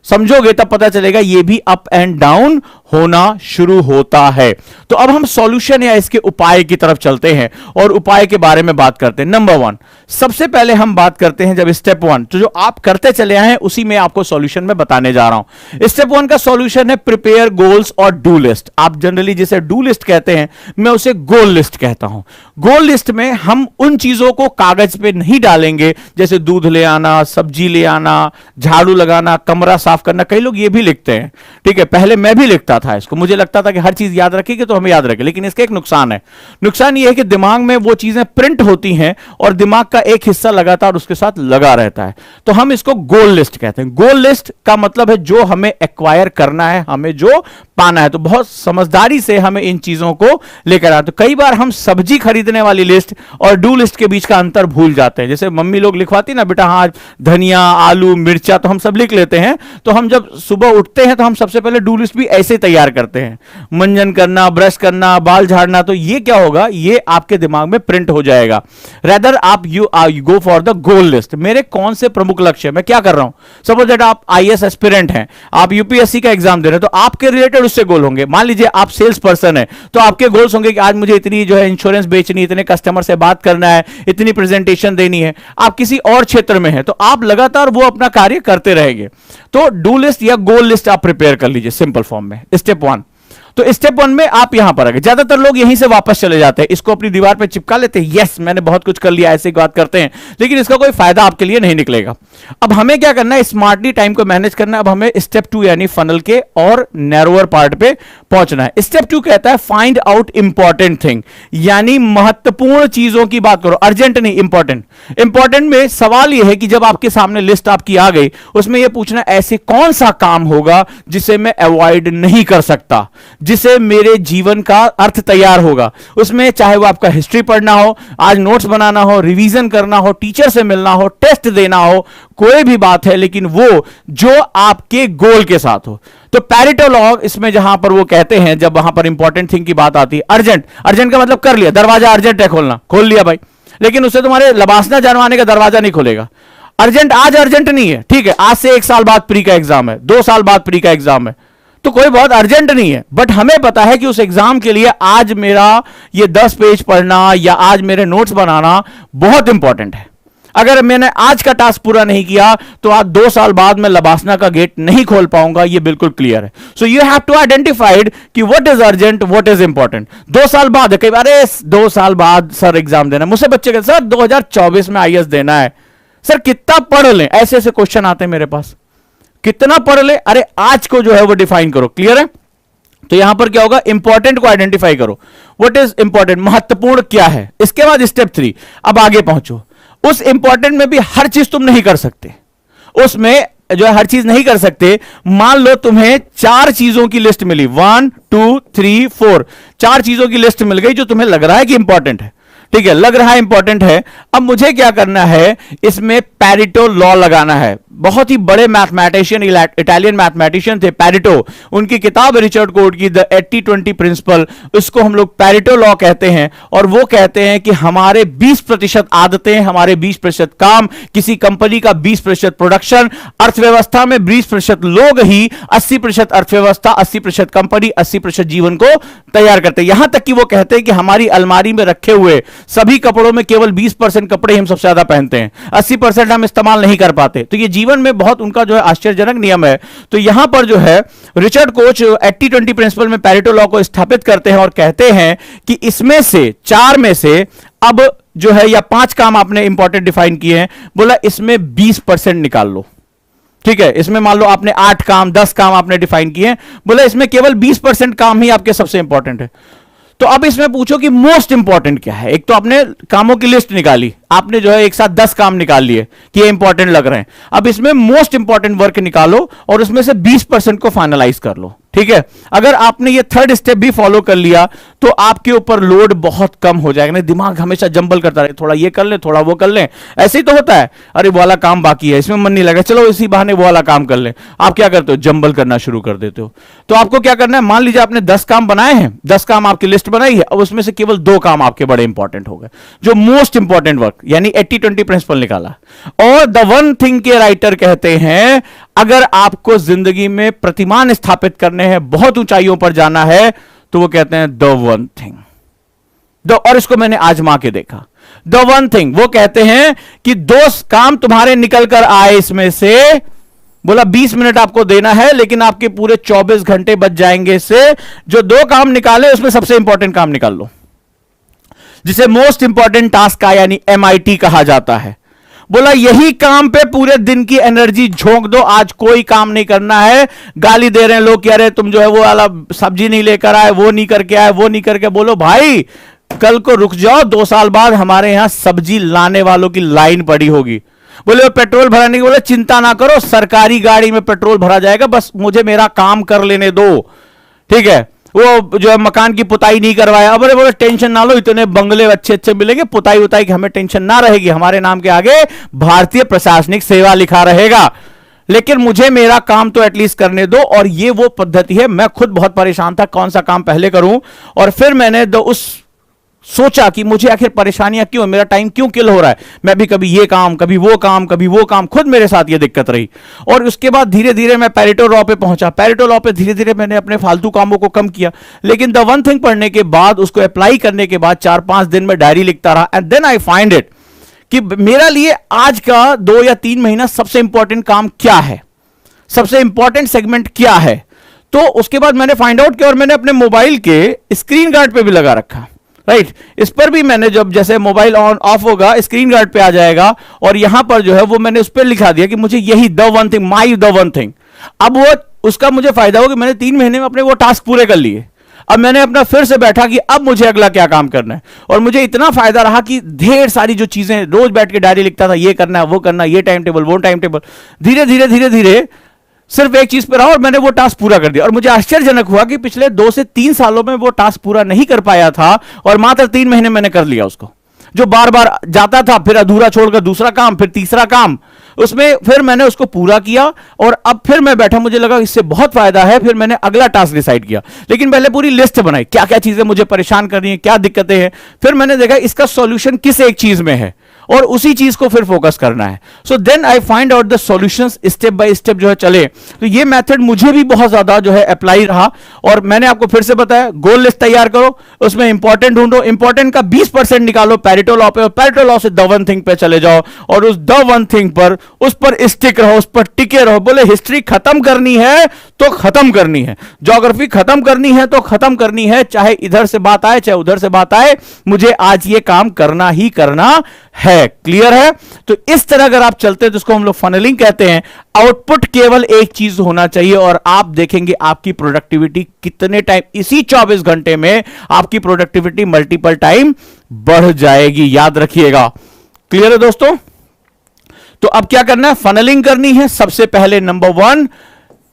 समझोगे तब पता चलेगा ये भी अप एंड डाउन होना शुरू होता है। तो अब हम सॉल्यूशन या इसके उपाय की तरफ चलते हैं और उपाय के बारे में बात करते हैं। नंबर 1, सबसे पहले हम बात करते हैं जब स्टेप 1, तो जो आप करते चले आए हैं उसी में आपको सॉल्यूशन में बताने जा रहा हूं। स्टेप 1 का सॉल्यूशन है प्रिपेयर गोल्स और डू लिस्ट। आप जनरली जिसे डू लिस्ट कहते हैं, मैं उसे गोल लिस्ट कहता हूं। गोल लिस्ट में हम उन चीजों को कागज पे नहीं डालेंगे, जैसे दूध ले आना, सब्जी ले आना, झाड़ू लगाना, कमरा साफ करना। कई लोग ये भी लिखते हैं, ठीक है, पहले मैं भी लिखता था इसको, मुझे लगता था कि हर चीज याद रखेगी तो हमें याद रखे, लेकिन इसका एक नुकसान है। नुकसान ये है कि दिमाग में वो चीजें प्रिंट होती हैं और दिमाग का एक हिस्सा लगातार उसके साथ लगा रहता है। तो हम इसको गोल लिस्ट कहते हैं। गोल लिस्ट का मतलब है जो हमें एक्वायर करना है, हमें जो पाना है। तो बहुत समझदारी से हमें इन चीजों को लेकर आए। तो कई बार हम सब्जी खरीदने वाली लिस्ट और डू लिस्ट के बीच का अंतर भूल जाते हैं। जैसे मम्मी लोग लिखवाती ना, बेटा हाँ धनिया, आलू, मिर्चा, तो हम सब लिख लेते हैं। तो हम जब सुबह उठते हैं तो हम सबसे पहले डू लिस्ट भी ऐसे तैयार करते हैं, मंजन करना, ब्रश करना, बाल झाड़ना। तो ये क्या होगा, ये आपके दिमाग में प्रिंट हो जाएगा। रेदर आप you go for the goal list. मेरे कौन से प्रमुख लक्ष्य है, मैं क्या कर रहा हूं। सपोज दैट आप आईएएस एस्पिरेंट हैं, आप यूपीएससी का एग्जाम दे रहे हैं, तो आपके रिलेटेड उससे गोल होंगे। मान लीजिए आप सेल्स पर्सन है, तो आपके गोल्स होंगे कि आज मुझे इतनी जो है इंश्योरेंस बेचनी, इतने कस्टमर से बात करना है, इतनी प्रेजेंटेशन देनी है। आप किसी और क्षेत्र में है तो आप लगातार वो अपना कार्य करते रहेंगे। तो डू लिस्ट या गोल लिस्ट आप प्रिपेयर कर लीजिए सिंपल फॉर्म में, स्टेप 1। तो स्टेप 1 में आप यहां पर आ गए। ज्यादातर लोग यहीं से वापस चले जाते हैं, इसको अपनी दीवार पे चिपका लेते हैं, यस मैंने बहुत कुछ कर लिया, ऐसे बात करते हैं, लेकिन इसका कोई फायदा आपके लिए नहीं निकलेगा। अब हमें क्या करना है, स्मार्टली टाइम को मैनेज करना है। अब हमें स्टेप 2 यानी फनल के और नैरोअर पार्ट पे पहुंचना है। स्टेप 2 कहता है फाइंड आउट इंपॉर्टेंट थिंग, यानी महत्वपूर्ण चीजों की बात करो, अर्जेंट नहीं, इंपॉर्टेंट। इंपॉर्टेंट में सवाल यह है कि जब आपके सामने लिस्ट आपकी आ गई, उसमें यह पूछना ऐसे कौन सा काम होगा जिसे मैं अवॉइड नहीं कर सकता, जिससे मेरे जीवन का अर्थ तैयार होगा। उसमें चाहे वो आपका हिस्ट्री पढ़ना हो, आज नोट्स बनाना हो, रिवीजन करना हो, टीचर से मिलना हो, टेस्ट देना हो, कोई भी बात है, लेकिन वो जो आपके गोल के साथ हो। तो पैरेटो लॉ इसमें जहां पर वो कहते हैं, जब वहां पर इंपॉर्टेंट थिंग की बात आती है, अर्जेंट, अर्जेंट का मतलब कर लिया, दरवाजा अर्जेंट है खोलना, खोल लिया भाई, लेकिन उससे तुम्हारे लबासना जनवाने का दरवाजा नहीं खुलेगा। अर्जेंट आज अर्जेंट नहीं है, ठीक है, आज से 1 साल बाद प्री का एग्जाम है, 2 साल बाद प्री का एग्जाम है, तो कोई बहुत अर्जेंट नहीं है, बट हमें पता है कि उस एग्जाम के लिए आज मेरा ये 10 पेज पढ़ना या आज मेरे नोट्स बनाना बहुत इंपॉर्टेंट है। अगर मैंने आज का टास्क पूरा नहीं किया तो आज 2 साल बाद मैं लबासना का गेट नहीं खोल पाऊंगा, ये बिल्कुल क्लियर है। So you have to identified कि what is urgent, what is important. 2 साल बाद, कई बार 2 साल बाद सर एग्जाम देना, मुझसे बच्चे कहते सर 2024 में आईएएस देना है, सर कितना पढ़ लें, ऐसे ऐसे क्वेश्चन आते हैं मेरे पास, कितना पढ़ ले, अरे आज को जो है वो डिफाइन करो, क्लियर है। तो यहां पर क्या होगा, इंपॉर्टेंट को आइडेंटिफाई करो, व्हाट इज इंपॉर्टेंट, महत्वपूर्ण क्या है। इसके बाद स्टेप 3, अब आगे पहुंचो। उस इंपॉर्टेंट में भी हर चीज तुम नहीं कर सकते, उसमें जो है हर चीज नहीं कर सकते। मान लो तुम्हें 4 चीजों की लिस्ट मिली, 1 2 3 4, 4 चीजों की लिस्ट मिल गई जो तुम्हें लग रहा है कि इंपॉर्टेंट है, ठीक है, लग रहा है इंपॉर्टेंट है। अब मुझे क्या करना है, इसमें पैरेटो लॉ लगाना है। बहुत ही बड़े मैथमेटिशियन, इटालियन मैथमेटिशियन थे पैरेटो, उनकी किताब रिचर्ड कोर्ट की द 80-20 प्रिंसिपल, उसको हम लोग पैरेटो लॉ कहते हैं। और वो कहते हैं कि हमारे 20% आदतें, हमारे 20% काम, किसी कंपनी का 20% प्रोडक्शन, अर्थव्यवस्था में 20% लोग ही 80% अर्थव्यवस्था, 80% कंपनी, 80% जीवन को तैयार करते हैं। यहां तक कि वो कहते हैं कि हमारी अलमारी में रखे हुए सभी कपड़ों में केवल 20% कपड़े हम सबसे ज्यादा पहनते हैं, 80% हम इस्तेमाल नहीं कर पाते। तो ये जीवन में बहुत उनका जो है आश्चर्यजनक नियम है। तो यहां पर जो है रिचर्ड कोच 80-20 प्रिंसिपल में पैरेटो लॉ को स्थापित करते हैं और कहते हैं कि इसमें से 4 में से अब जो है, या 5 काम आपने इंपॉर्टेंट डिफाइन किए हैं, बोला इसमें 20% निकाल लो, ठीक है। इसमें मान लो आपने 8 काम 10 काम आपने डिफाइन किए हैं, बोला इसमें केवल 20% काम ही आपके सबसे इंपॉर्टेंट है। तो अब इसमें पूछो कि मोस्ट इंपॉर्टेंट क्या है। एक तो आपने कामों की लिस्ट निकाली, आपने जो है एक साथ 10 काम निकाल लिए कि ये इंपॉर्टेंट लग रहे हैं। अब इसमें मोस्ट इंपॉर्टेंट वर्क निकालो और उसमें से 20% को फाइनलाइज कर लो, ठीक है। अगर आपने ये 3rd स्टेप भी फॉलो कर लिया तो आपके ऊपर लोड बहुत कम हो जाएगा। नहीं, दिमाग हमेशा जंबल करता रहे, थोड़ा ये कर ले, थोड़ा वो कर ले, ऐसे ही तो होता है। अरे वो वाला काम बाकी है, इसमें मन नहीं लगा, चलो इसी बहाने वो वाला काम कर ले। आप क्या करते हो, जंबल करना शुरू कर देते हो। तो आपको क्या करना है, मान लीजिए आपने 10 काम बनाए हैं, 10 काम आपकी लिस्ट बनाई है, अब उसमें से केवल 2 काम आपके बड़े इंपॉर्टेंट हो गए, जो मोस्ट इंपॉर्टेंट वर्क, यानी 80-20 प्रिंसिपल निकाला। और द वन थिंग के राइटर कहते हैं, अगर आपको जिंदगी में प्रतिमान स्थापित करने हैं, बहुत ऊंचाइयों पर जाना है, तो वो कहते हैं द वन थिंग। और इसको मैंने आजमा के देखा, द वन थिंग। वो कहते हैं कि 2 काम तुम्हारे निकल कर आए, इसमें से बोला 20 मिनट आपको देना है, लेकिन आपके पूरे 24 घंटे बच जाएंगे। इससे जो 2 काम निकाले उसमें सबसे इंपॉर्टेंट काम निकाल लो, जिसे मोस्ट इंपॉर्टेंट टास्क का यानी MIT कहा जाता है। बोला यही काम पे पूरे दिन की एनर्जी झोंक दो, आज कोई काम नहीं करना है। गाली दे रहे हैं लोग कि अरे तुम जो है वो वाला सब्जी नहीं लेकर आए, वो नहीं करके आए, वो नहीं करके, बोलो भाई कल को रुक जाओ, 2 साल बाद हमारे यहां सब्जी लाने वालों की लाइन पड़ी होगी। बोले पेट्रोल भराने की, बोले चिंता ना करो, सरकारी गाड़ी में पेट्रोल भरा जाएगा, बस मुझे मेरा काम कर लेने दो, ठीक है। वो जो है मकान की पुताई नहीं करवाया, अब बोले टेंशन ना लो, इतने बंगले अच्छे अच्छे मिलेंगे, पुताई उताई की हमें टेंशन ना रहेगी, हमारे नाम के आगे भारतीय प्रशासनिक सेवा लिखा रहेगा, लेकिन मुझे मेरा काम तो एटलीस्ट करने दो। और ये वो पद्धति है। मैं खुद बहुत परेशान था कौन सा काम पहले करूं, और फिर मैंने उस सोचा कि मुझे आखिर परेशानियां क्यों, मेरा टाइम क्यों किल हो रहा है। मैं भी कभी ये काम, कभी वो काम, कभी वो काम, खुद मेरे साथ ये दिक्कत रही। और उसके बाद धीरे धीरे मैं पैरेटो लॉ पे पहुंचा। पैरेटो लॉ पे धीरे धीरे मैंने अपने फालतू कामों को कम किया, लेकिन द वन थिंग पढ़ने के बाद, उसको अप्लाई करने के बाद 4-5 दिन में डायरी लिखता रहा, and then I find it कि मेरा लिए आज का 2 या 3 महीना सबसे इंपॉर्टेंट काम क्या है, सबसे इंपॉर्टेंट सेगमेंट क्या है। तो उसके बाद मैंने फाइंड आउट किया और मैंने अपने मोबाइल के स्क्रीन गार्ड पे भी लगा रखा, राइट। इस पर भी मैंने जब जैसे मोबाइल ऑन ऑफ होगा स्क्रीन गार्ड पे आ जाएगा, और यहां पर जो है वो मैंने उस पर लिखा दिया कि मुझे यही the one thing, my the one thing. अब वो उसका मुझे फायदा हो कि मैंने 3 महीने में अपने वो टास्क पूरे कर लिए। अब मैंने अपना फिर से बैठा कि अब मुझे अगला क्या काम करना है, और मुझे इतना फायदा रहा कि ढेर सारी जो चीजें रोज बैठ के डायरी लिखता था, ये करना है, वो करना, ये टाइम टेबल, वो टाइम टेबल, धीरे धीरे धीरे धीरे सिर्फ एक चीज पे रहा और मैंने वो टास्क पूरा कर दिया। और मुझे आश्चर्यजनक हुआ कि पिछले 2 से 3 सालों में वो टास्क पूरा नहीं कर पाया था और मात्र 3 महीने मैंने कर लिया उसको। जो बार बार जाता था, फिर अधूरा छोड़कर दूसरा काम, फिर तीसरा काम, उसमें फिर मैंने उसको पूरा किया और अब फिर मैं बैठा, मुझे लगा इससे बहुत फायदा है। फिर मैंने अगला टास्क डिसाइड किया, लेकिन पहले पूरी लिस्ट बनाई क्या क्या चीजें मुझे परेशान कर रही हैं, क्या दिक्कतें हैं। फिर मैंने देखा इसका सॉल्यूशन किस एक चीज में है और उसी चीज को फिर फोकस करना है। So then I find out the solutions step by step जो है चले। तो ये मेथड मुझे भी बहुत ज्यादा जो है अप्लाई रहा। और मैंने आपको फिर से बताया, गोल लिस्ट तैयार करो, उसमें इंपॉर्टेंट ढूंढो, इंपॉर्टेंट का 20% निकालो पैरेटो लॉ पे, और पैरेटो लॉ से द वन थिंग पे चले जाओ और उस द वन थिंग पर उस पर स्टिक रहो, उस पर टिके रहो। बोले हिस्ट्री खत्म करनी है तो खत्म करनी है, ज्योग्राफी खत्म करनी है तो खत्म करनी है, चाहे इधर से बात आए चाहे उधर से बात आए, मुझे आज ये काम करना ही करना है। क्लियर है? तो इस तरह अगर आप चलते हैं तो इसको हम लोग फनलिंग कहते हैं। आउटपुट केवल एक चीज होना चाहिए और आप देखेंगे आपकी प्रोडक्टिविटी कितने टाइम, इसी 24 घंटे में आपकी प्रोडक्टिविटी मल्टीपल टाइम बढ़ जाएगी। याद रखिएगा। क्लियर है दोस्तों? तो अब क्या करना है? फनलिंग करनी है। सबसे पहले नंबर 1,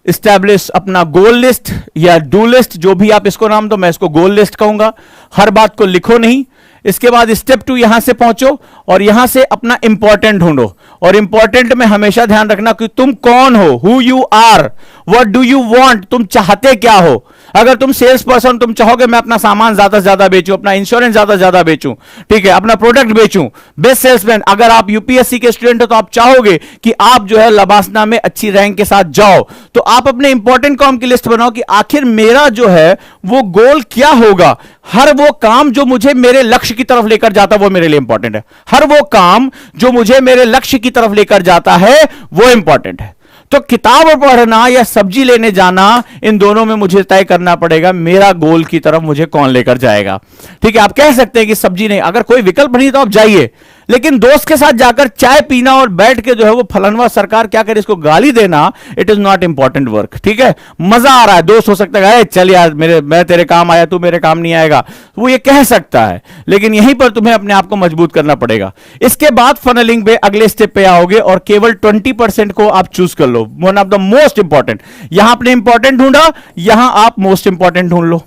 इस्टेब्लिश अपना गोल लिस्ट या डू लिस्ट, जो भी आप इसको नाम दो, मैं इसको गोल लिस्ट कहूंगा। हर बात को लिखो नहीं। इसके बाद स्टेप 2, यहां से पहुंचो और यहां से अपना इंपॉर्टेंट ढूंढो। और इंपॉर्टेंट में हमेशा ध्यान रखना कि तुम कौन हो, who you are, what do you want, तुम चाहते क्या हो। अगर तुम सेल्स पर्सन, तुम चाहोगे मैं अपना सामान ज्यादा से ज्यादा बेचूं, अपना इंश्योरेंस ज्यादा से ज्यादा बेचूं, ठीक है, अपना प्रोडक्ट बेचूं, बेस्ट सेल्समैन। अगर आप यूपीएससी के स्टूडेंट हो तो आप चाहोगे कि आप जो है लबासना में अच्छी रैंक के साथ जाओ। तो आप अपने इंपॉर्टेंट काम की लिस्ट बनाओ कि आखिर मेरा जो है वो गोल क्या होगा। हर वो काम जो मुझे मेरे लक्ष्य की तरफ लेकर जाता है वो मेरे लिए इंपॉर्टेंट है। हर वो काम जो मुझे मेरे लक्ष्य की तरफ लेकर जाता है वो इंपॉर्टेंट है। तो किताब पढ़ना या सब्जी लेने जाना, इन दोनों में मुझे तय करना पड़ेगा मेरा गोल की तरफ मुझे कौन लेकर जाएगा। ठीक है, आप कह सकते हैं कि सब्जी नहीं, अगर कोई विकल्प नहीं तो आप जाइए, लेकिन दोस्त के साथ जाकर चाय पीना और बैठ के जो है वो फलनवा सरकार क्या करे इसको गाली देना, it is not important work. ठीक है, मजा आ रहा है, दोस्त हो सकता है चल यार मैं तेरे काम आया, तू मेरे काम नहीं आएगा, वो ये कह सकता है, लेकिन यहीं पर तुम्हें अपने आप को मजबूत करना पड़ेगा। इसके बाद फनलिंग पे अगले स्टेप पे आओगे और केवल 20% को आप चूज कर लो, one of the most important. यहां आपने इंपॉर्टेंट ढूंढा, यहां आप मोस्ट इंपॉर्टेंट ढूंढ लो।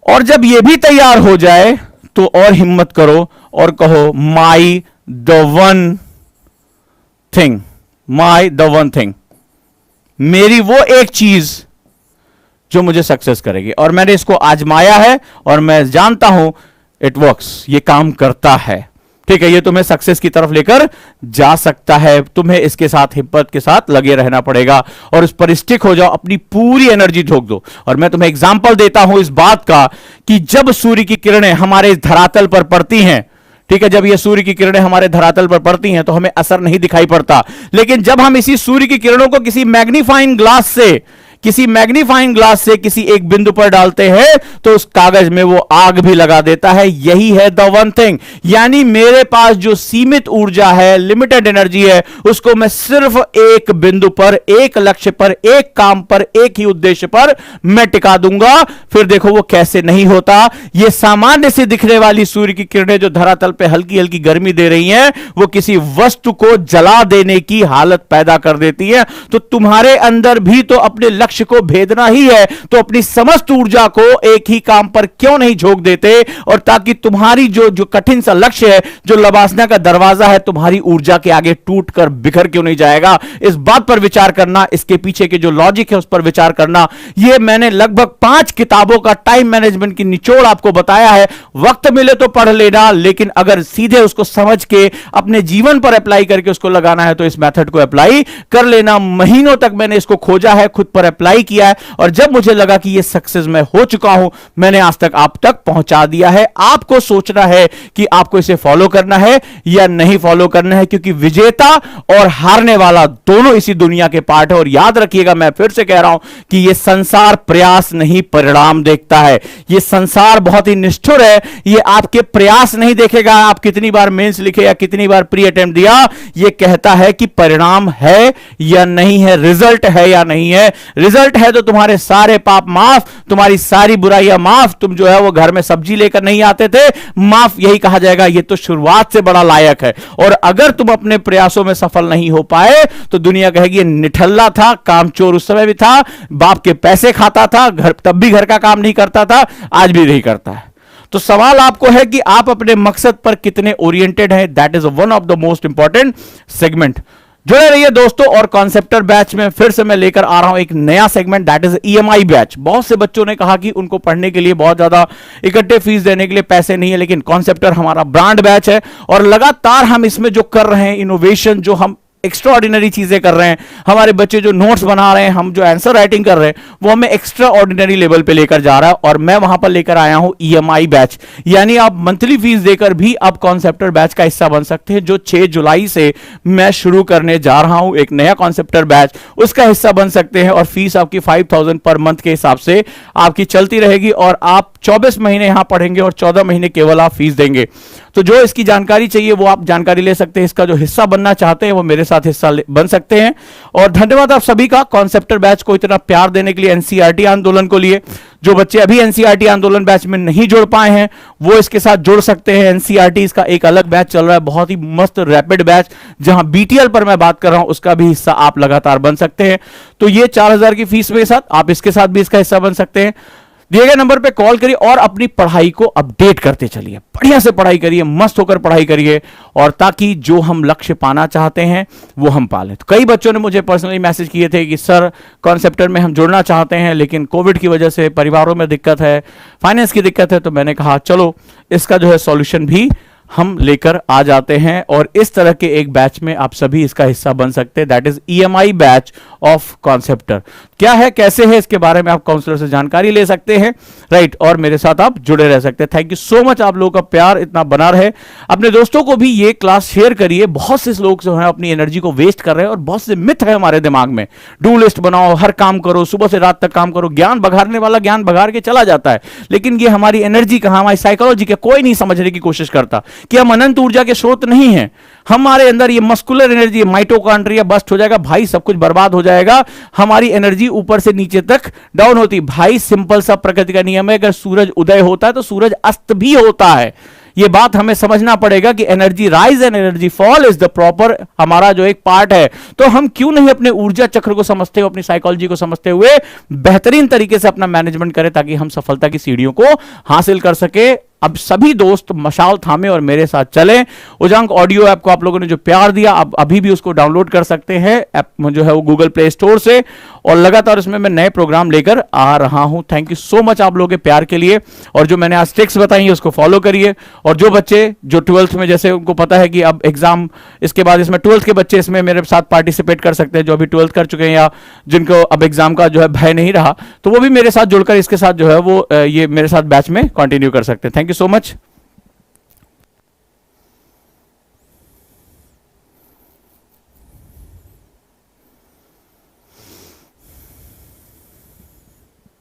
और जब ये भी तैयार हो जाए तो और हिम्मत करो और कहो my the one thing, my the one thing, मेरी वो एक चीज जो मुझे सक्सेस करेगी। और मैंने इसको आजमाया है और मैं जानता हूं इट वर्क्स, ये काम करता है। ठीक है, ये तुम्हें सक्सेस की तरफ लेकर जा सकता है। तुम्हें इसके साथ हिम्मत के साथ लगे रहना पड़ेगा और उस पर स्टिक हो जाओ, अपनी पूरी एनर्जी झोंक दो। और मैं तुम्हें एग्जांपल देता हूं इस बात का कि जब सूर्य की किरणें हमारे धरातल पर पड़ती हैं, ठीक है, जब ये सूर्य की किरणें हमारे धरातल पर पड़ती हैं तो हमें असर नहीं दिखाई पड़ता, लेकिन जब हम इसी सूर्य की किरणों को किसी मैग्नीफाइंग ग्लास से किसी एक बिंदु पर डालते हैं तो उस कागज में वो आग भी लगा देता है। यही है द वन थिंग। यानी मेरे पास जो सीमित ऊर्जा है, लिमिटेड एनर्जी है, उसको मैं सिर्फ एक बिंदु पर, एक लक्ष्य पर, एक काम पर, एक ही उद्देश्य पर मैं टिका दूंगा। फिर देखो वो कैसे नहीं होता। ये सामान्य से दिखने वाली सूर्य की किरणें जो धरातल पे हल्की हल्की गर्मी दे रही हैं, वो किसी वस्तु को जला देने की हालत पैदा कर देती है। तो तुम्हारे अंदर भी तो अपने लक्ष्य को भेदना ही है, तो अपनी समस्त ऊर्जा को एक ही काम पर क्यों नहीं झोंक देते, और ताकि तुम्हारी जो कठिन सा लक्ष्य है, जो लबासना का दरवाजा है, तुम्हारी ऊर्जा के आगे टूट कर बिखर क्यों नहीं जाएगा। इस बात पर विचार करना, इसके पीछे के जो लॉजिक है उस पर विचार करना। यह मैंने लगभग 5 किताबों का टाइम मैनेजमेंट की निचोड़ आपको बताया है। वक्त मिले तो पढ़ लेना, लेकिन अगर सीधे उसको समझ के अपने जीवन पर अप्लाई करके उसको लगाना है तो इस मेथड को अप्लाई कर लेना। महीनों तक मैंने इसको खोजा है, खुद पर अप्लाई किया है, और जब मुझे लगा कि ये सक्सेस मैं हो चुका हूं, मैंने आज तक आप तक पहुंचा दिया है। आपको सोचना है कि आपको इसे फॉलो करना है या नहीं फॉलो करना है, क्योंकि विजेता और हारने वाला दोनों इसी दुनिया के पार्ट है। और याद रखिएगा, मैं फिर से कह रहा हूं कि यह संसार प्रयास नहीं परिणाम देखता है। यह संसार बहुत ही निष्ठुर है, यह आपके प्रयास नहीं देखेगा, आप कितनी बार मेंस लिखे या कितनी बार प्री अटेम्प्ट दिया। यह कहता है कि परिणाम है या नहीं है, रिजल्ट है या नहीं है। रिजल्ट है तो तुम्हारे सारे पाप माफ, तुम्हारी सारी बुराइयां माफ। तुम जो है वो घर में सब्जी लेकर नहीं आते थे, माफ। यही कहा जाएगा ये तो शुरुआत से बड़ा लायक है। और अगर तुम अपने प्रयासों में सफल नहीं हो पाए तो दुनिया कहेगी ये निठल्ला था, कामचोर उस समय भी था, बाप के पैसे खाता था, घर तब भी घर का काम नहीं करता था, आज भी नहीं करता है। तो सवाल आपको है कि आप अपने मकसद पर कितने ओरिएंटेड हैं। That is one of the most important segment. जुड़े रहिए दोस्तों। और कॉन्सेप्टर बैच में फिर से मैं लेकर आ रहा हूं एक नया segment, that is EMI batch. बहुत से बच्चों ने कहा कि उनको पढ़ने के लिए बहुत ज्यादा इकट्ठे फीस देने के लिए पैसे नहीं है, लेकिन कॉन्सेप्टर हमारा ब्रांड बैच है और लगातार हम इसमें जो कर रहे हैं इनोवेशन, जो हम एक्स्ट्रा ऑर्डिनरी चीजें कर रहे हैं, हमारे बच्चे जो नोट्स बना रहे हैं, हम जो आंसर राइटिंग कर रहे हैं, वो हमें एक्स्ट्रा ऑर्डिनरी लेवल पे लेकर जा रहा है। और मैं वहां पर लेकर आया हूं ईएमआई बैच, यानी आप मंथली फीस देकर भी आप कॉन्सेप्टर बैच का हिस्सा बन सकते हैं, जो 6 जुलाई से मैं शुरू करने जा रहा हूं। एक नया कॉन्सेप्टर बैच, उसका हिस्सा बन सकते हैं और फीस आपकी 5000 पर मंथ के हिसाब से आपकी चलती रहेगी और आप 24 महीने यहां पढ़ेंगे और 14 महीने केवल आप फीस देंगे। तो जो इसकी जानकारी चाहिए वो आप जानकारी ले सकते हैं। इसका जो हिस्सा बनना चाहते हैं वो मेरे साथ हिस्सा बन सकते हैं। और धन्यवाद आप सभी का कॉन्सेप्टर बैच को इतना प्यार देने के लिए, एनसीईआरटी आंदोलन को लिए। जो बच्चे अभी एनसीईआरटी आंदोलन बैच में नहीं जुड़ पाए हैं वो इसके साथ जुड़ सकते हैं। एनसीईआरटी का एक अलग बैच चल रहा है, बहुत ही मस्त रैपिड बैच, जहां बीटीएल पर मैं बात कर रहा हूं, उसका भी हिस्सा आप लगातार बन सकते हैं। तो ये 4000 की फीस के साथ आप इसके साथ भी इसका हिस्सा बन सकते हैं। दिए गए नंबर पे कॉल करिए और अपनी पढ़ाई को अपडेट करते चलिए, बढ़िया से पढ़ाई करिए, मस्त होकर पढ़ाई करिए, और ताकि जो हम लक्ष्य पाना चाहते हैं वो हम पा लें। तो कई बच्चों ने मुझे पर्सनली मैसेज किए थे कि सर कॉन्सेप्टर में हम जुड़ना चाहते हैं लेकिन कोविड की वजह से परिवारों में दिक्कत है, फाइनेंस की दिक्कत है। तो मैंने कहा चलो इसका जो है सॉल्यूशन भी हम लेकर आ जाते हैं और इस तरह के एक बैच में आप सभी इसका हिस्सा बन सकते हैं। That is EMI batch of कॉन्सेप्टर। क्या है, कैसे है, इसके बारे में आप काउंसलर से जानकारी ले सकते हैं, राइट, और मेरे साथ आप जुड़े रह सकते हैं। थैंक यू सो मच, आप लोगों का प्यार इतना बना रहे। अपने दोस्तों को भी ये क्लास शेयर करिए। बहुत से लोग जो है अपनी एनर्जी को वेस्ट कर रहे हैं और बहुत से मिथ है हमारे दिमाग में। डू लिस्ट बनाओ, हर काम करो, सुबह से रात तक काम करो। ज्ञान बघारने वाला ज्ञान बघार के चला जाता है, लेकिन ये हमारी एनर्जी कहां, हमारी साइकोलॉजी का कोई नहीं समझने की कोशिश करता कि हम अनंत ऊर्जा के स्रोत नहीं हैं। हमारे अंदर ये मस्कुलर एनर्जी, माइटोकॉन्ड्रिया बस्ट हो जाएगा भाई, सब कुछ बर्बाद हो जाएगा। हमारी एनर्जी ऊपर से नीचे तक डाउन होती भाई। सिंपल सा प्रकृति का नियम है, अगर सूरज उदय होता है तो सूरज अस्त भी होता है। ये बात हमें समझना पड़ेगा कि energy rise and energy fall is the proper हमारा जो एक पार्ट है। तो हम क्यों नहीं अपने ऊर्जा चक्र को समझते हुए, अपनी साइकोलॉजी को समझते हुए बेहतरीन तरीके से अपना मैनेजमेंट करें ताकि हम सफलता की सीढ़ियों को हासिल कर सके। अब सभी दोस्त मशाल थामे और मेरे साथ चलें। उजांक ऑडियो ऐप को आप लोगों ने जो प्यार दिया, आप अभी भी उसको डाउनलोड कर सकते हैं, ऐप जो है वो गूगल प्ले स्टोर से, और लगातार इसमें मैं नए प्रोग्राम लेकर आ रहा हूं। थैंक यू सो मच आप लोगों के प्यार के लिए। और जो मैंने आज ट्रिक्स बताई है उसको फॉलो करिए। और जो बच्चे जो 12th में, जैसे उनको पता है कि अब एग्जाम, इसके बाद इसमें 12th के बच्चे इसमें मेरे साथ पार्टिसिपेट कर सकते हैं, जो अभी 12th कर चुके हैं या जिनको अब एग्जाम का जो है भय नहीं रहा, तो वो भी मेरे साथ जुड़कर इसके साथ जो है वो ये मेरे साथ बैच में कंटिन्यू कर सकते हैं। Thank you so much.